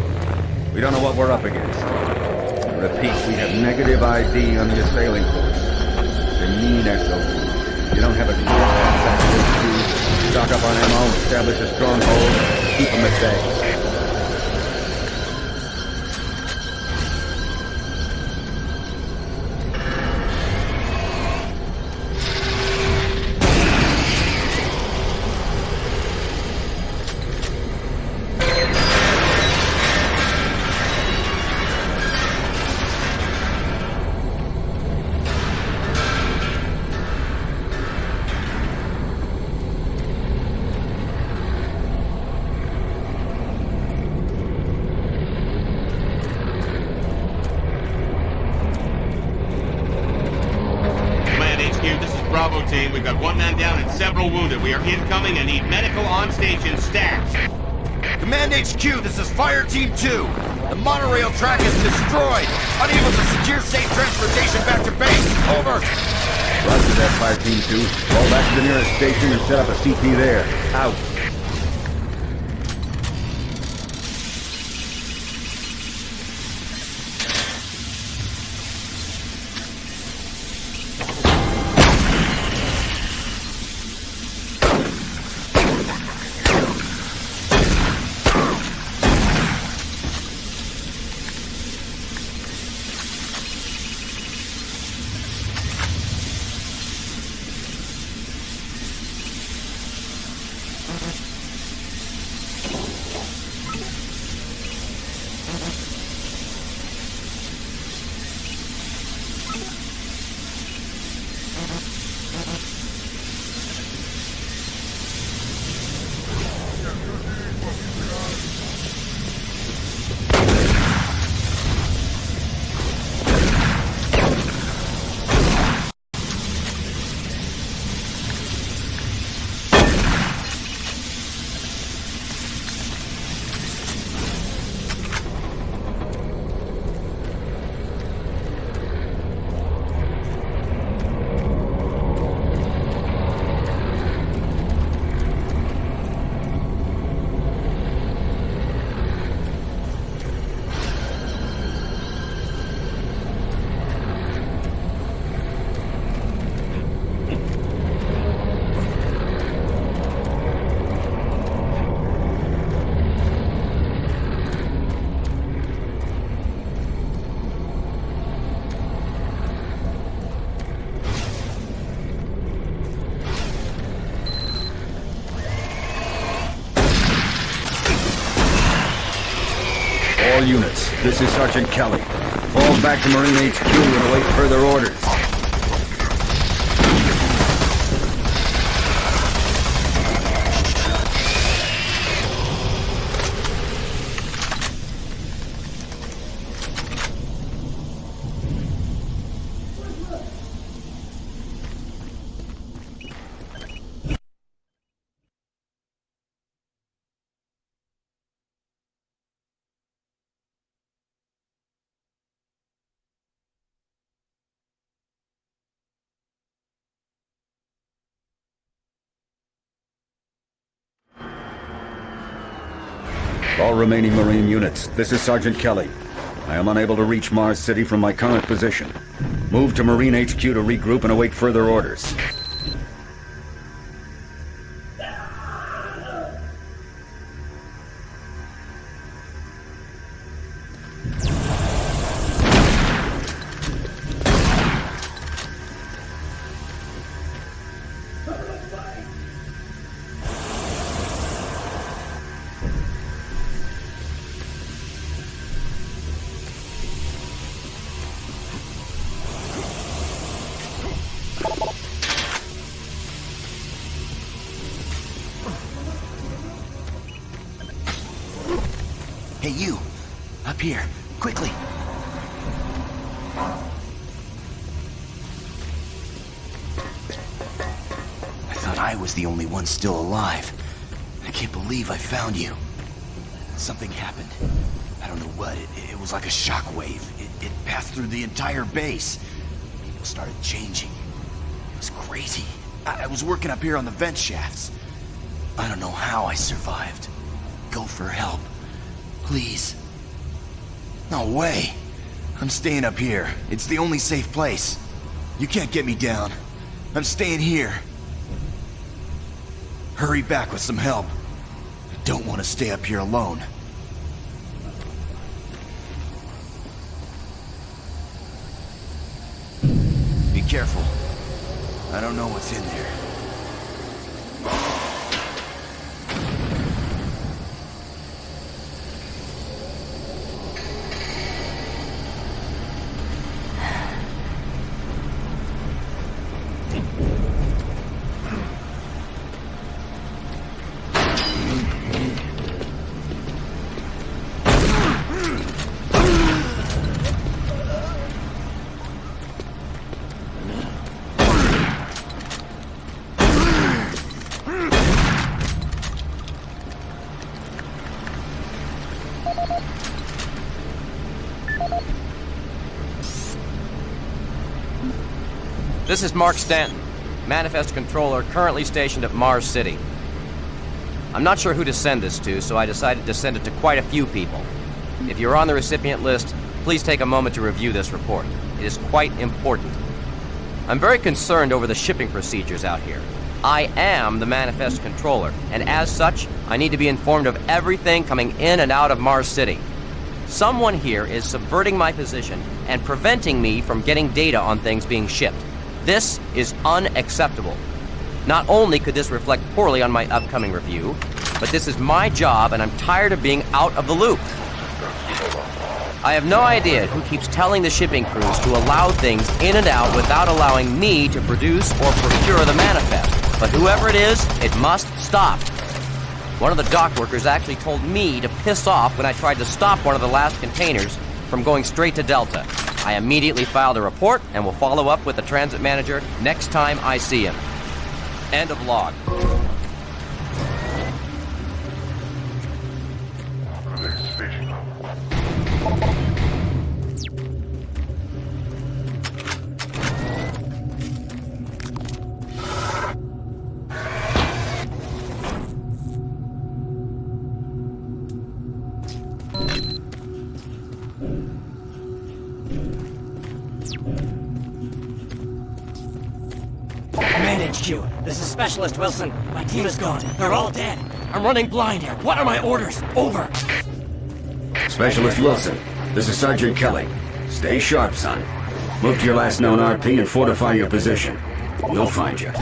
We don't know what we're up against. Repeat, we have negative ID on the assailing force. They mean SOBs. You don't have a clear contact with stock up on ammo, establish a stronghold, keep them at bay. Bravo team, we've got one man down and several wounded. We are incoming and need medical on station stat. Command HQ, this is Fire Team 2. The monorail track is destroyed. Unable to secure safe transportation back to base. Over. Roger that, Fire Team 2. Fall back to the nearest station and set up a CP there. Out. All units, this is Sergeant Kelly. Fall back to Marine HQ and await further orders. All remaining Marine units, this is Sergeant Kelly. I am unable to reach Mars City from my current position. Move to Marine HQ to regroup and await further orders. Hey, you! Up here, quickly! I thought I was the only one still alive. I can't believe I found you. Something happened. I don't know what. It was like a shockwave. It passed through the entire base. People started changing. It was crazy. I was working up here on the vent shafts. I don't know how I survived. go for help. Please. No way. I'm staying up here. It's the only safe place. You can't get me down. I'm staying here. Hurry back with some help. I don't want to stay up here alone. Be careful. I don't know what's in there. This is Mark Stanton, Manifest Controller, currently stationed at Mars City. I'm not sure who to send this to, so I decided to send it to quite a few people. If you're on the recipient list, please take a moment to review this report. It is quite important. I'm very concerned over the shipping procedures out here. I am the Manifest Controller, and as such, I need to be informed of everything coming in and out of Mars City. Someone here is subverting my position and preventing me from getting data on things being shipped. This is unacceptable. Not only could this reflect poorly on my upcoming review, but this is my job and I'm tired of being out of the loop. I have no idea who keeps telling the shipping crews to allow things in and out without allowing me to produce or procure the manifest, but whoever it is, it must stop. One of the dock workers actually told me to piss off when I tried to stop one of the last containers from going straight to Delta. I immediately filed a report and will follow up with the transit manager next time I see him. End of log. Command HQ, this is Specialist Wilson. My team is gone. They're all dead. I'm running blind here. What are my orders? Over. Specialist Wilson, this is Sergeant Kelly. Stay sharp, son. Move to your last known RP and fortify your position. We'll find you.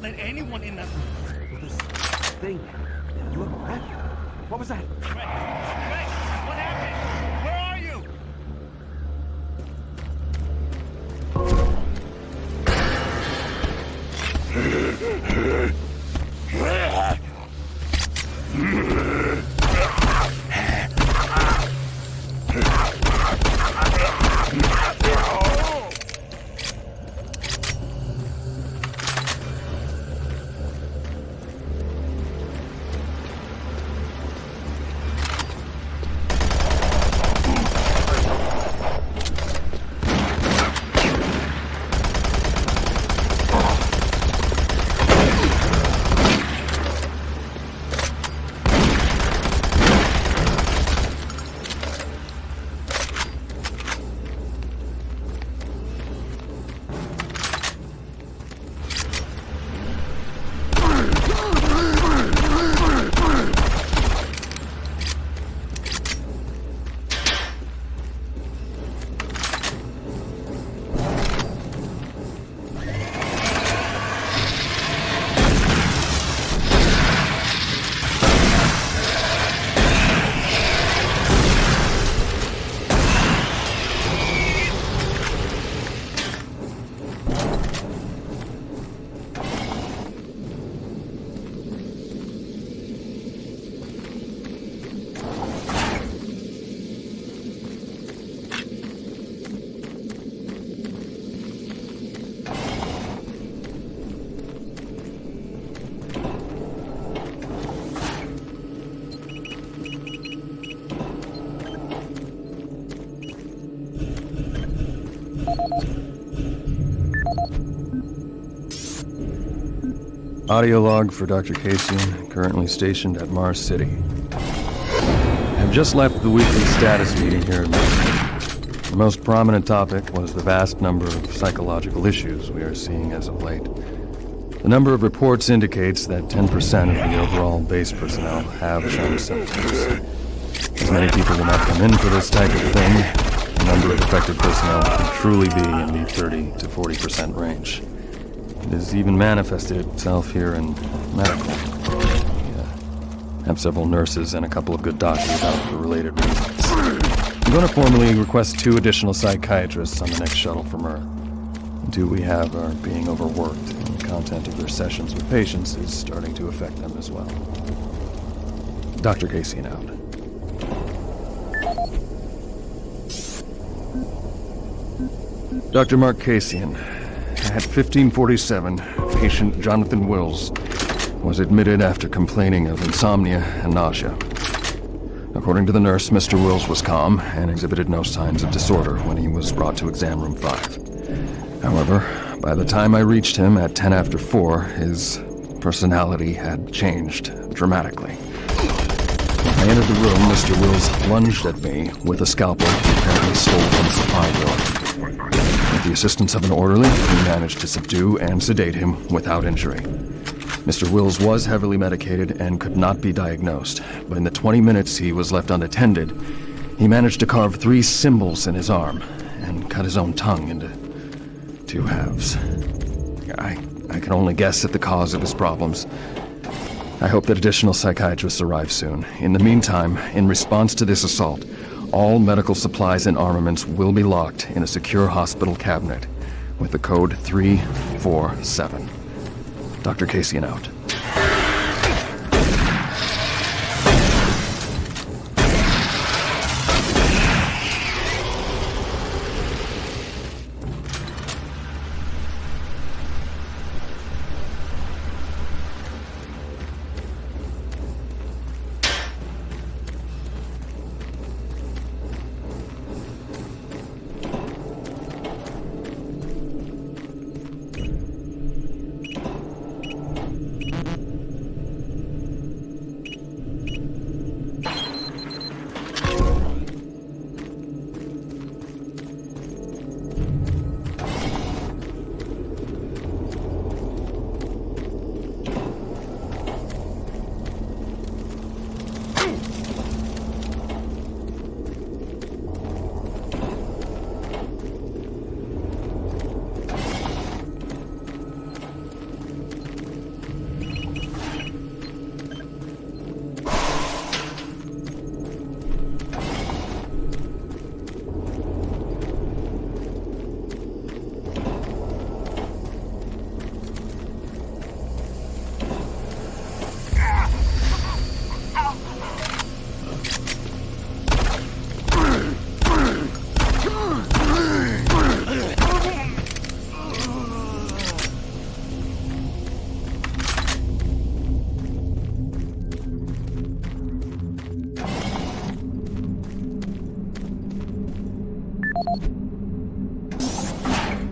let anyone in that room. This thing. Look, man. What was that? What happened? Where are you? Audio log for Dr. Kasian, currently stationed at Mars City. I've just left the weekly status meeting here at Mars. The most prominent topic was the vast number of psychological issues we are seeing as of late. The number of reports indicates that 10% of the overall base personnel have shown symptoms. As many people will not come in for this type of thing, the number of affected personnel can truly be in the 30 to 40% range. It has even manifested itself here in medical. We have several nurses and a couple of good doctors out for related reasons. I'm going to formally request 2 additional psychiatrists on the next shuttle from Earth. The 2 we have are being overworked, and the content of their sessions with patients is starting to affect them as well. Dr. Kasian out. Dr. Mark Kasian. At 1547, patient Jonathan Wills was admitted after complaining of insomnia and nausea. According to the nurse, Mr. Wills was calm and exhibited no signs of disorder when he was brought to exam room 5. However, by the time I reached him at 10 after 4, his personality had changed dramatically. When I entered the room, Mr. Wills lunged at me with a scalpel he apparently stole from the supply drawer. With the assistance of an orderly, he managed to subdue and sedate him without injury. Mr. Wills was heavily medicated and could not be diagnosed, but in the 20 minutes he was left unattended, he managed to carve 3 symbols in his arm and cut his own tongue into 2 halves. I can only guess at the cause of his problems. I hope that additional psychiatrists arrive soon. In the meantime, in response to this assault, all medical supplies and armaments will be locked in a secure hospital cabinet with the code 347. Dr. Kasian out.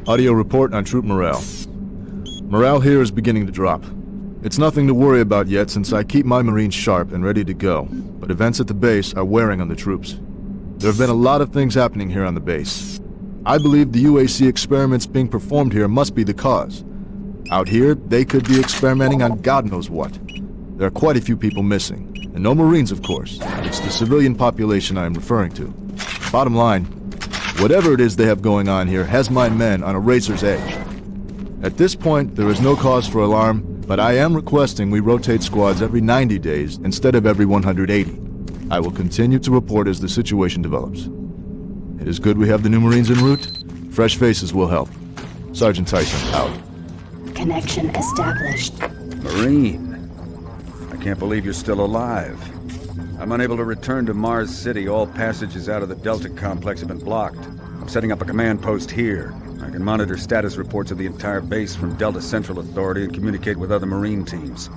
Audio report on troop morale. Morale here is beginning to drop. It's nothing to worry about yet since I keep my Marines sharp and ready to go, but events at the base are wearing on the troops. There have been a lot of things happening here on the base. I believe the UAC experiments being performed here must be the cause. Out here, they could be experimenting on God knows what. There are quite a few people missing, and no Marines, of course. It's the civilian population I am referring to. Bottom line, whatever it is they have going on here has my men on a razor's edge. At this point, there is no cause for alarm, but I am requesting we rotate squads every 90 days instead of every 180. I will continue to report as the situation develops. It is good we have the new Marines en route. Fresh faces will help. Sergeant Tyson, out. Connection established. Marine, I can't believe you're still alive. I'm unable to return to Mars City. All passages out of the Delta complex have been blocked. I'm setting up a command post here. I can monitor status reports of the entire base from Delta Central Authority and communicate with other Marine teams.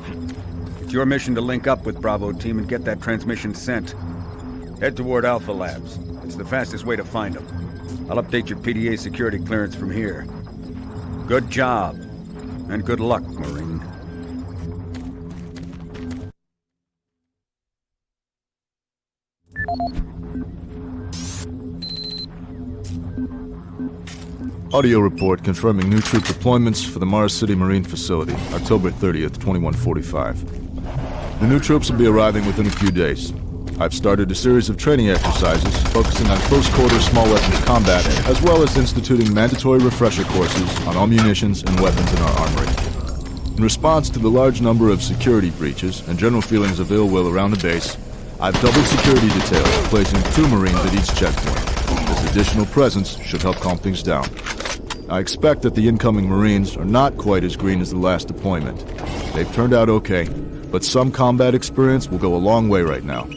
It's your mission to link up with Bravo Team and get that transmission sent. Head toward Alpha Labs. It's the fastest way to find them. I'll update your PDA security clearance from here. Good job, and good luck, Marine. Audio report confirming new troop deployments for the Mars City Marine Facility, October 30th, 2145. The new troops will be arriving within a few days. I've started a series of training exercises focusing on close-quarter small weapons combat, as well as instituting mandatory refresher courses on all munitions and weapons in our armory. In response to the large number of security breaches and general feelings of ill will around the base, I've doubled security details, placing 2 Marines at each checkpoint. This additional presence should help calm things down. I expect that the incoming Marines are not quite as green as the last deployment. They've turned out okay, but some combat experience will go a long way right now.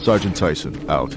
Sergeant Tyson, out.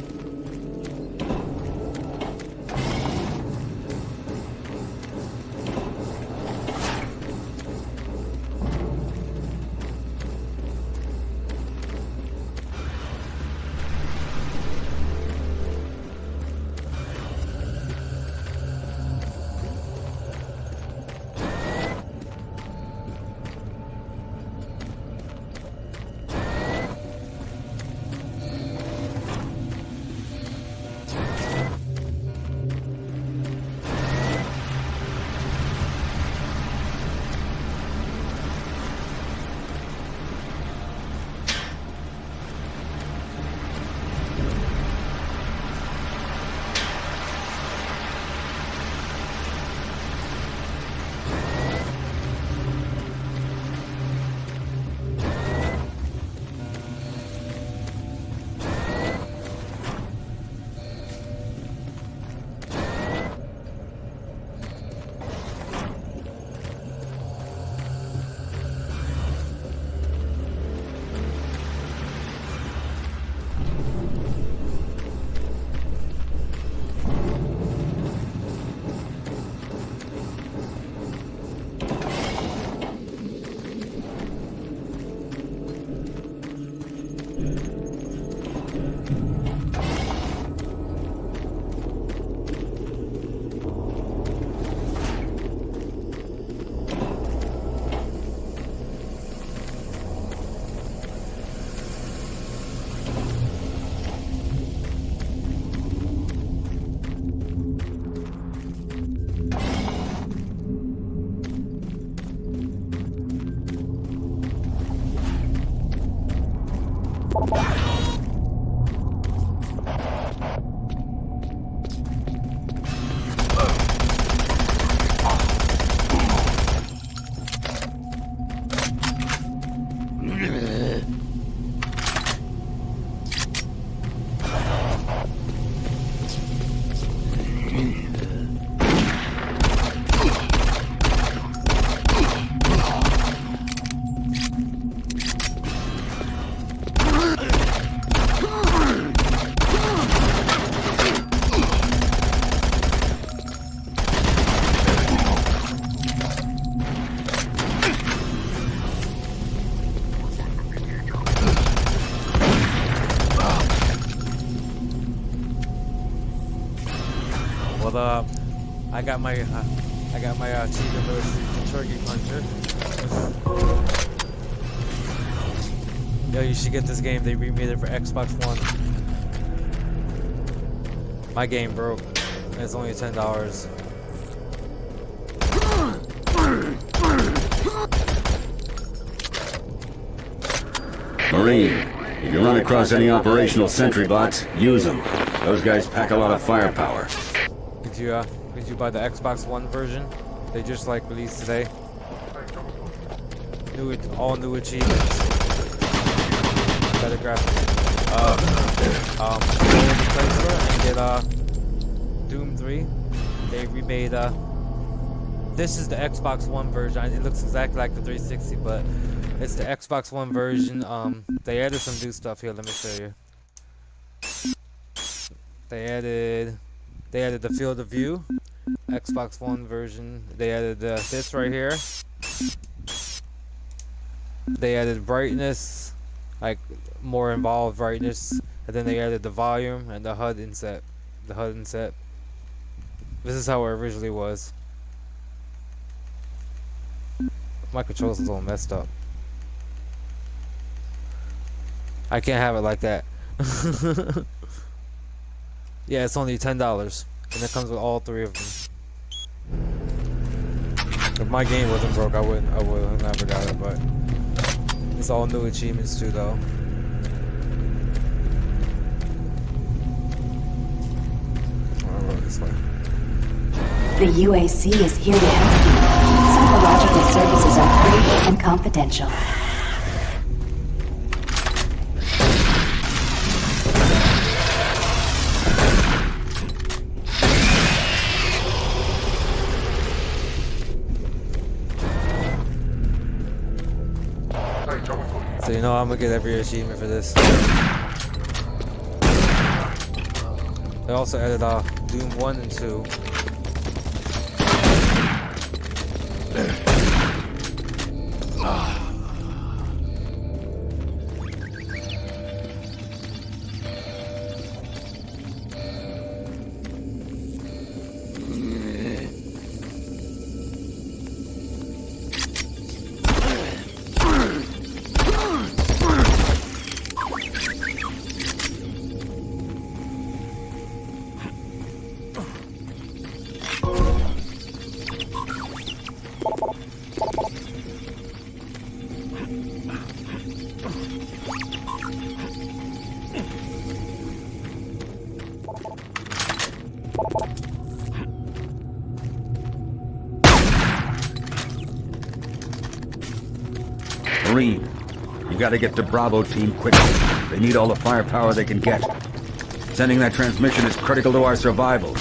I got my I got my cheetah versus turkey puncher. Yo, you should get this game. They remade it for Xbox One. My game broke. It's only $10. Marine, if you run across any operational sentry bots, use them. Those guys pack a lot of firepower. Did you buy the Xbox One version? They just like released today. All new achievements. Better graphics. Doom 3. They remade this is the Xbox One version. It looks exactly like the 360, but it's the Xbox One version. They added some new stuff here. Let me show you. They added the field of view. Xbox One version. They added this right here. They added brightness, like more involved brightness, and then they added the volume and the HUD inset. This is how it originally was. My controls is all messed up. I can't have it like that. Yeah, it's only $10, and it comes with all 3 of them. If my game wasn't broke, I would have never got it, but it's all new achievements too, though. I'll go this way. The UAC is here to help you. Psychological services are free and confidential. So you know I'm gonna get every achievement for this. They also added Doom 1 and 2. Marine, you gotta get to Bravo team quickly. They need all the firepower they can get. Sending that transmission is critical to our survival.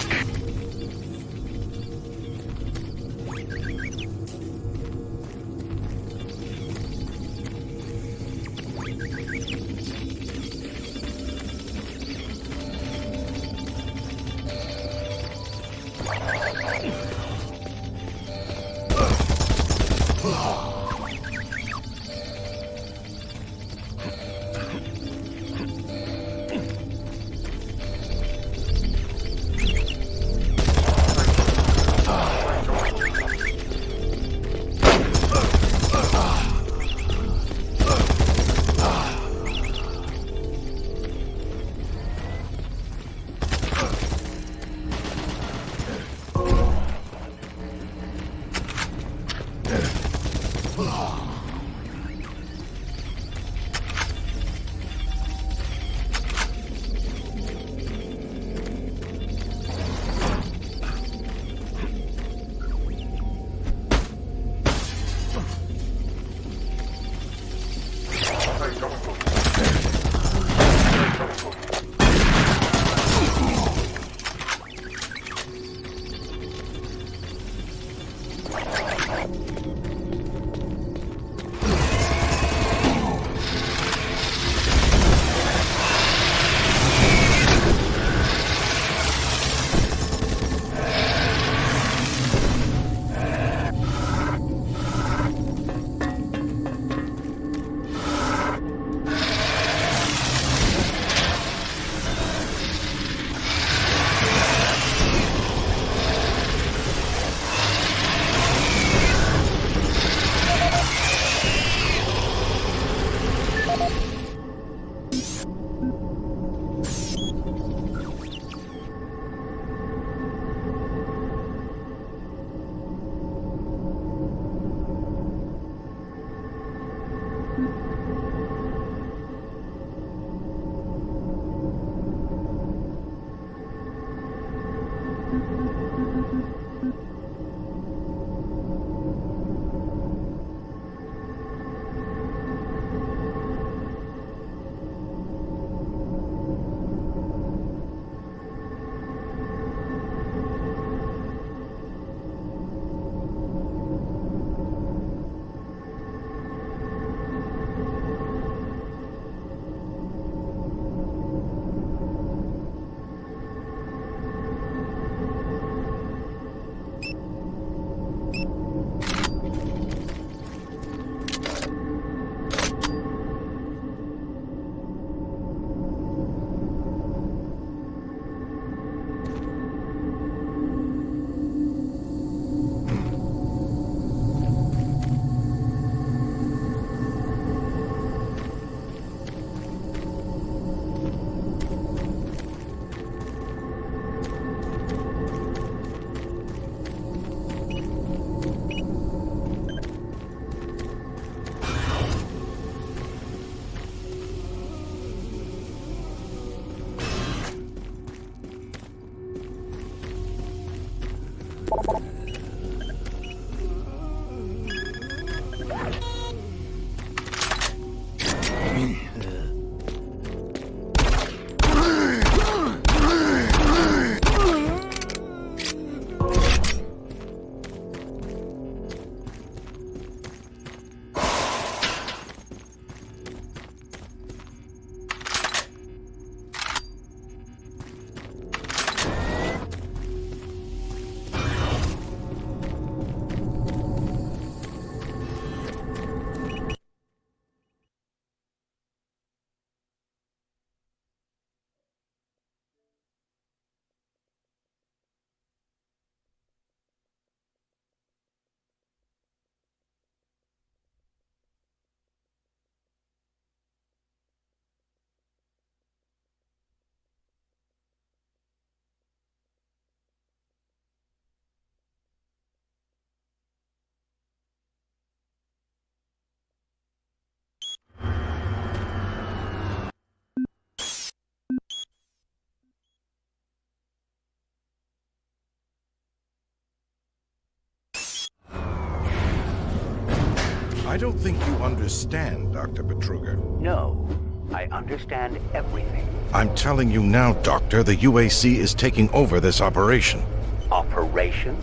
I don't think you understand, Dr. Betruger. No, I understand everything. I'm telling you now, Doctor, the UAC is taking over this operation. Operation?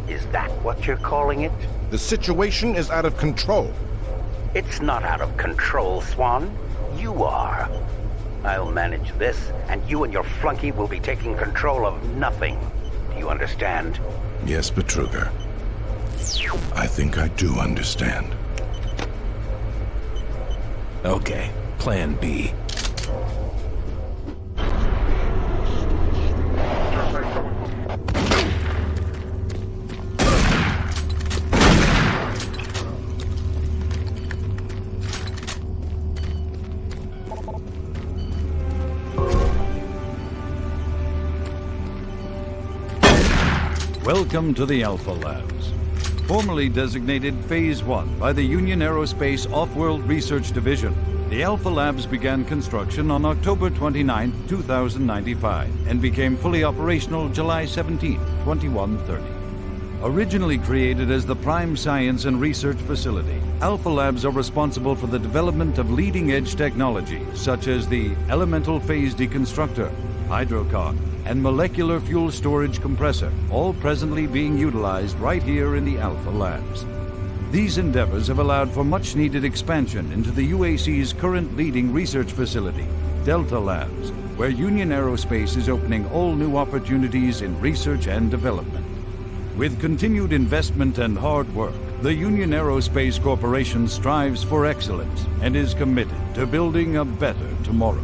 Is that what you're calling it? The situation is out of control. It's not out of control, Swan. You are. I'll manage this, and you and your flunky will be taking control of nothing. Do you understand? Yes, Betruger. I think I do understand. Okay, Plan B. Welcome to the Alpha Labs. Formerly designated Phase 1 by the Union Aerospace Off-World Research Division, the Alpha Labs began construction on October 29, 2095, and became fully operational July 17, 2130. Originally created as the prime science and research facility, Alpha Labs are responsible for the development of leading-edge technology such as the Elemental Phase Deconstructor, Hydrocon, and Molecular Fuel Storage Compressor, all presently being utilized right here in the Alpha Labs. These endeavors have allowed for much-needed expansion into the UAC's current leading research facility, Delta Labs, where Union Aerospace is opening all new opportunities in research and development. With continued investment and hard work, the Union Aerospace Corporation strives for excellence and is committed to building a better tomorrow.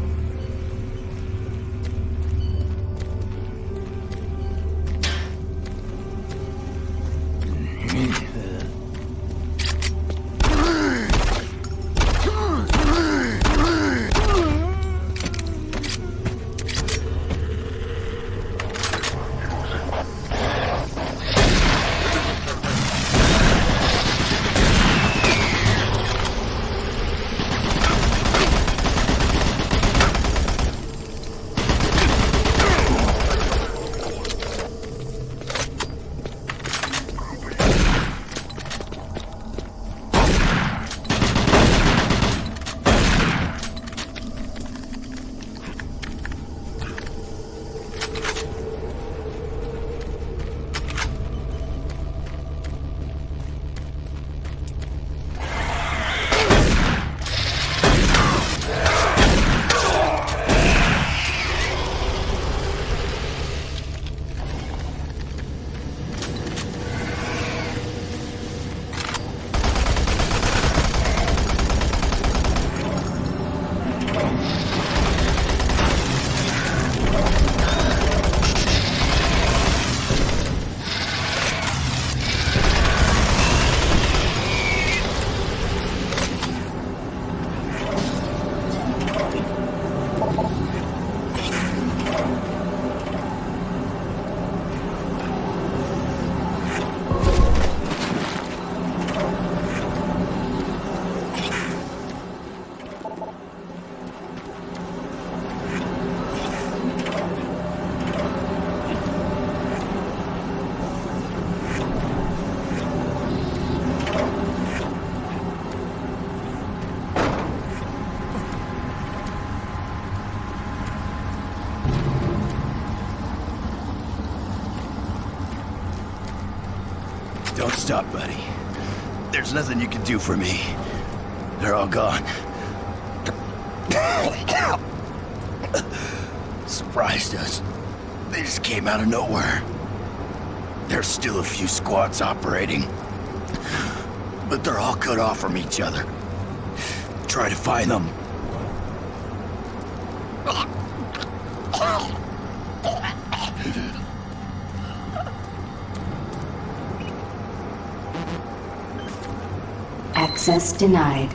Don't stop, buddy. There's nothing you can do for me. They're all gone. Surprised us. They just came out of nowhere. There's still a few squads operating, but they're all cut off from each other. Try to find them. Access denied.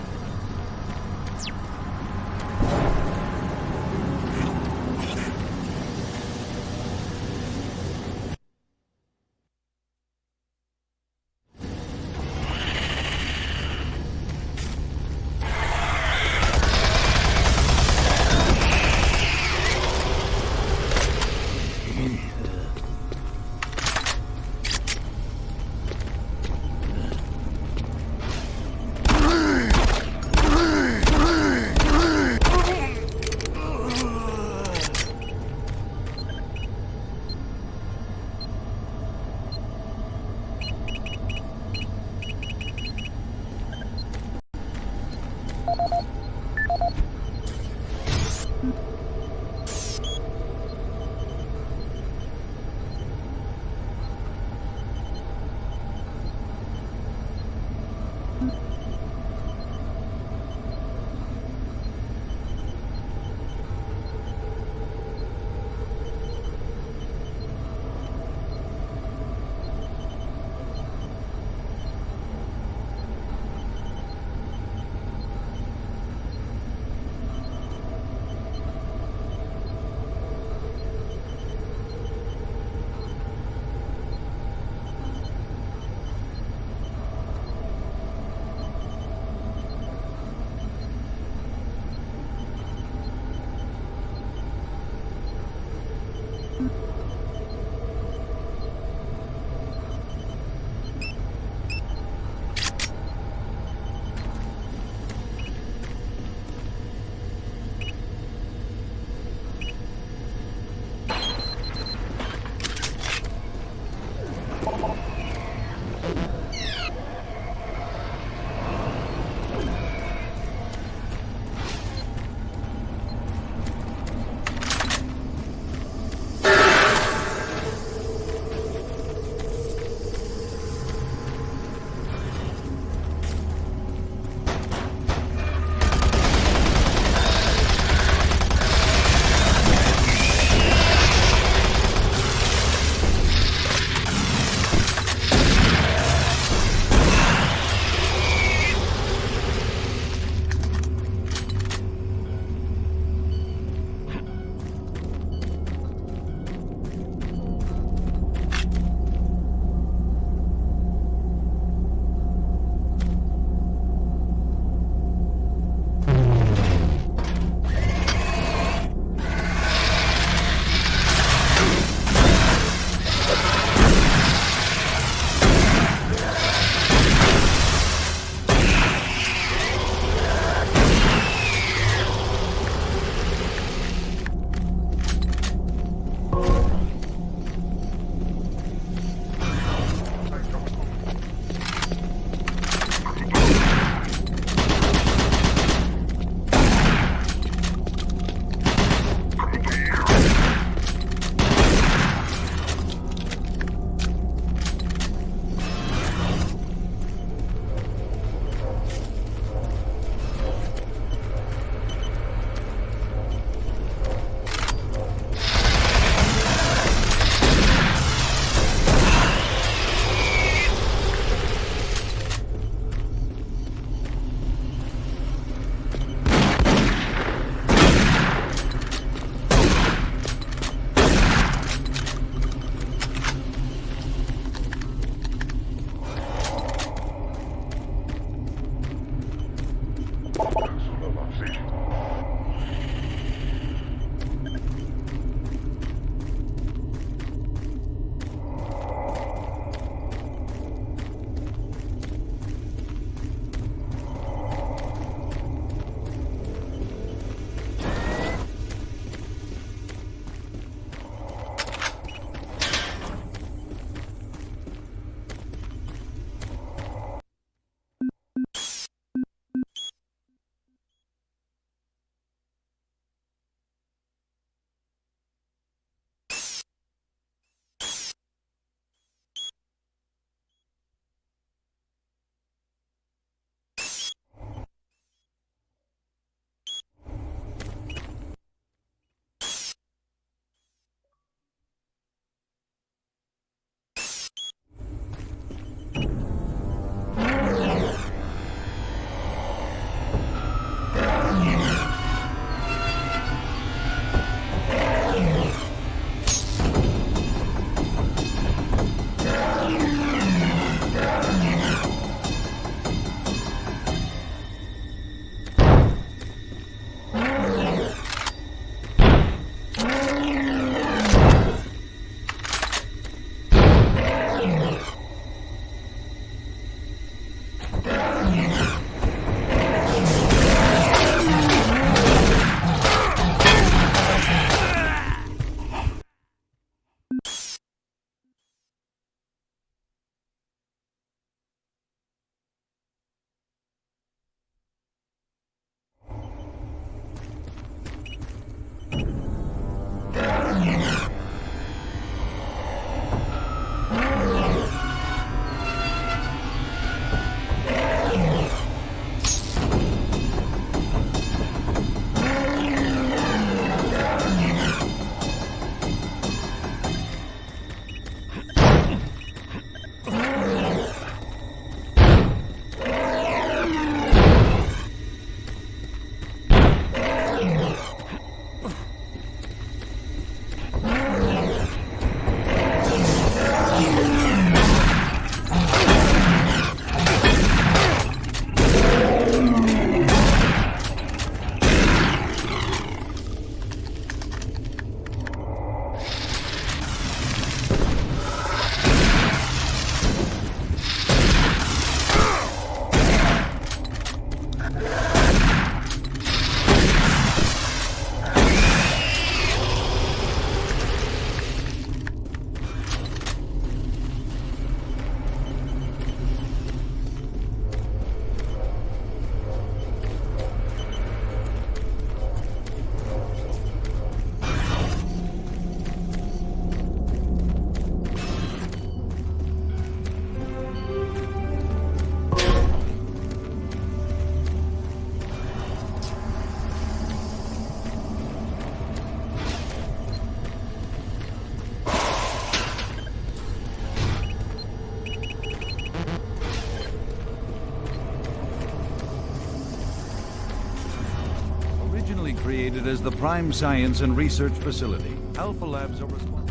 Originally created as the Prime Science and Research Facility, Alpha Labs are responsible.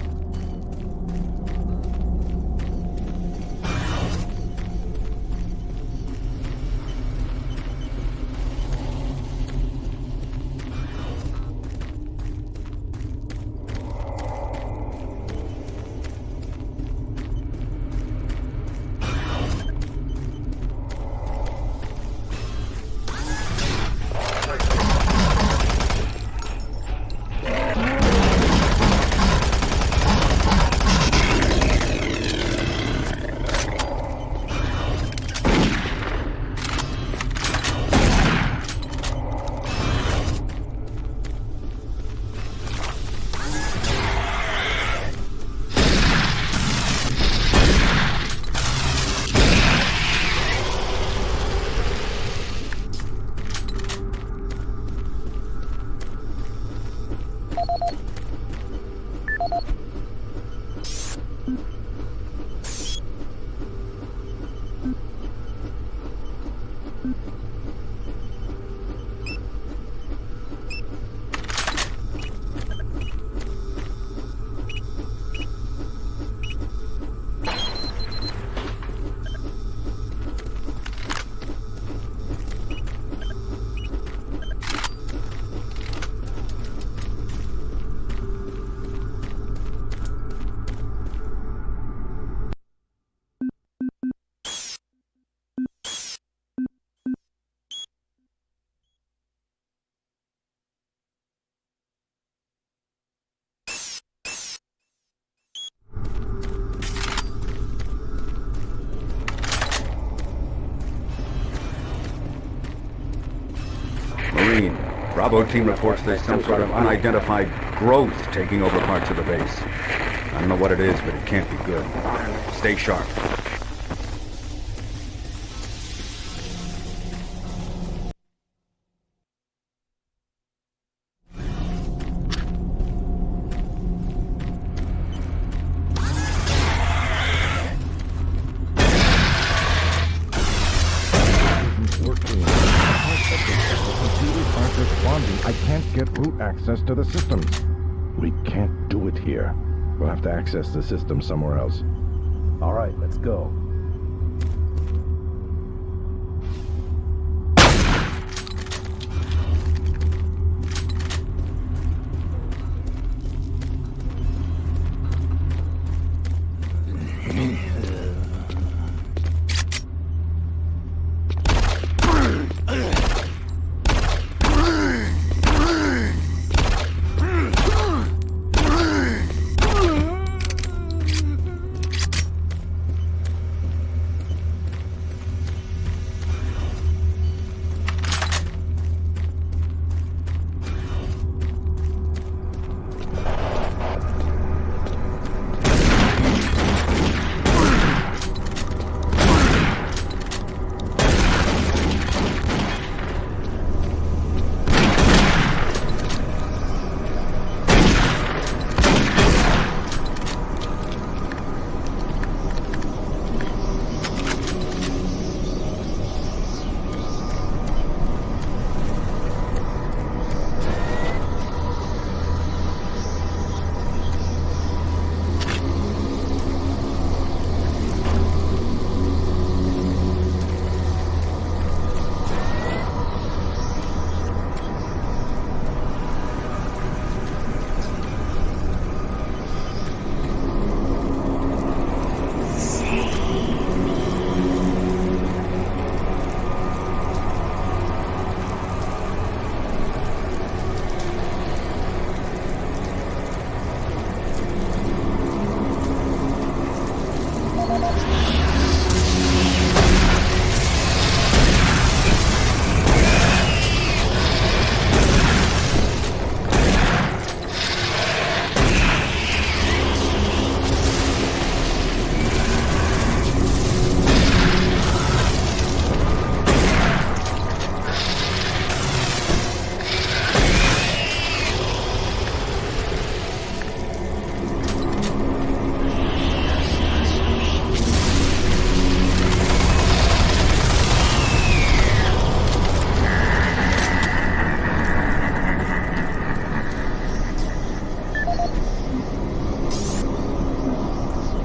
Marine, Bravo team reports there's some sort of unidentified growth taking over parts of the base. I don't know what it is, but it can't be good. Stay sharp. I can't get root access to the systems. We can't do it here. We'll have to access the system somewhere else. All right, let's go.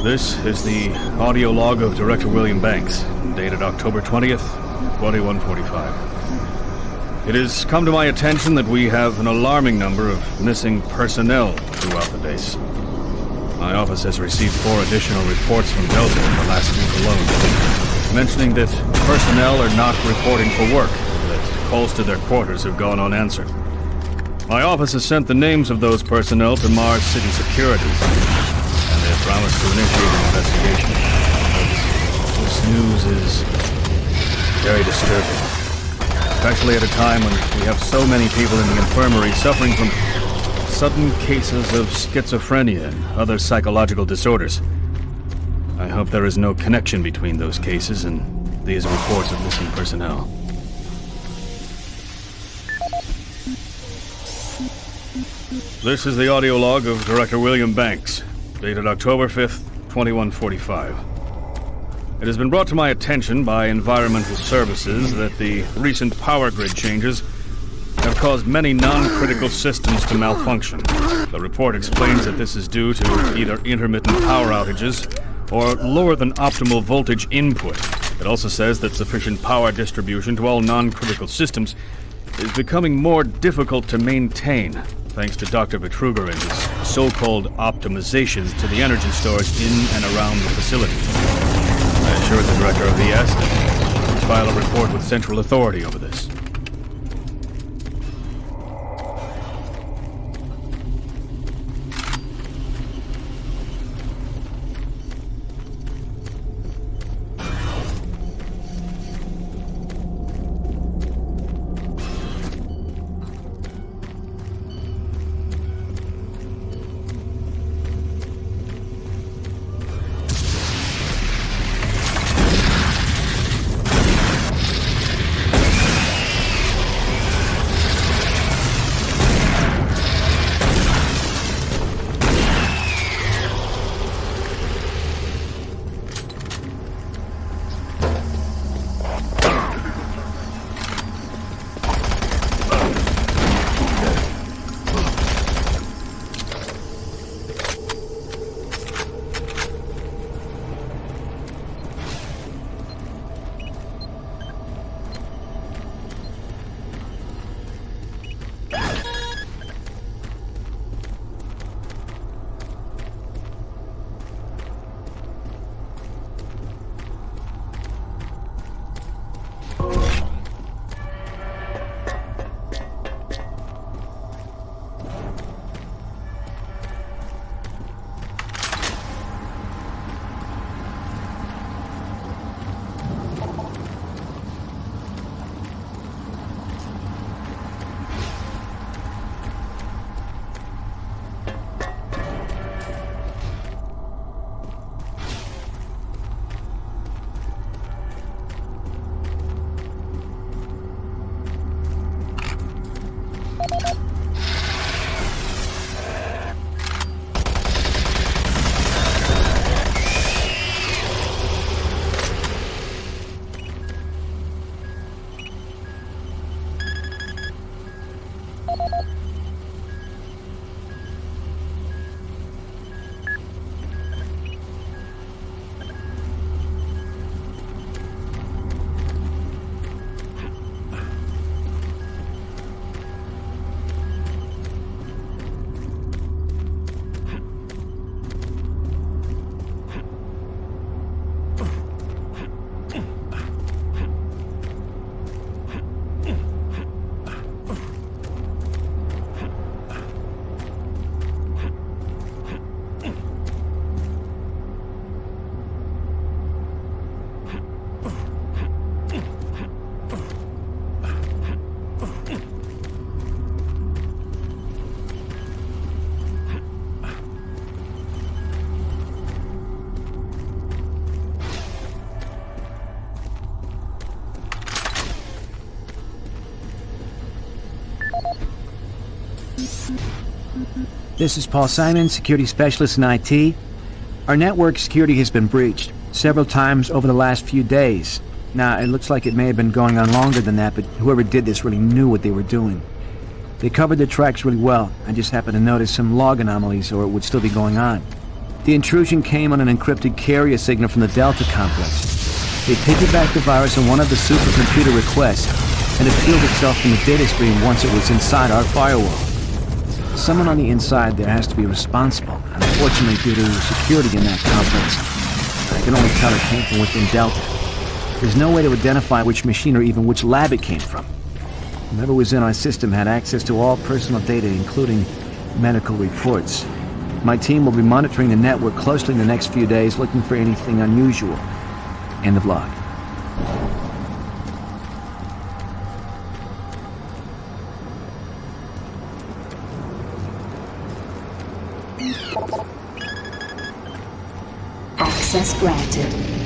This is the audio log of Director William Banks, dated October 20th, 2145. It has come to my attention that we have an alarming number of missing personnel throughout the base. My office has received 4 additional reports from Delta in the last week alone, mentioning that personnel are not reporting for work, that calls to their quarters have gone unanswered. My office has sent the names of those personnel to Mars City Security, and they have promised to initiate an investigation. But this news is very disturbing, especially at a time when we have so many people in the infirmary suffering from sudden cases of schizophrenia and other psychological disorders. I hope there is no connection between those cases and these reports of missing personnel. This is the audio log of Director William Banks, dated October 5th, 2145. It has been brought to my attention by Environmental Services that the recent power grid changes have caused many non-critical systems to malfunction. The report explains that this is due to either intermittent power outages or lower than optimal voltage input. It also says that sufficient power distribution to all non-critical systems is becoming more difficult to maintain, thanks to Dr. Betruger and his so-called optimizations to the energy storage in and around the facility. I assured the director of VS that he would file a report with Central Authority over this. This is Paul Simon, security specialist in IT. Our network security has been breached several times over the last few days. Now, it looks like it may have been going on longer than that, but whoever did this really knew what they were doing. They covered the tracks really well. I just happened to notice some log anomalies, or it would still be going on. The intrusion came on an encrypted carrier signal from the Delta complex. They piggybacked the virus on one of the supercomputer requests, and it peeled itself from the data stream once it was inside our firewall. Someone on the inside there has to be responsible, and unfortunately due to security in that complex, I can only tell it came from within Delta. There's no way to identify which machine or even which lab it came from. Whoever was in our system had access to all personal data, including medical reports. My team will be monitoring the network closely in the next few days, looking for anything unusual. End of log. Access granted.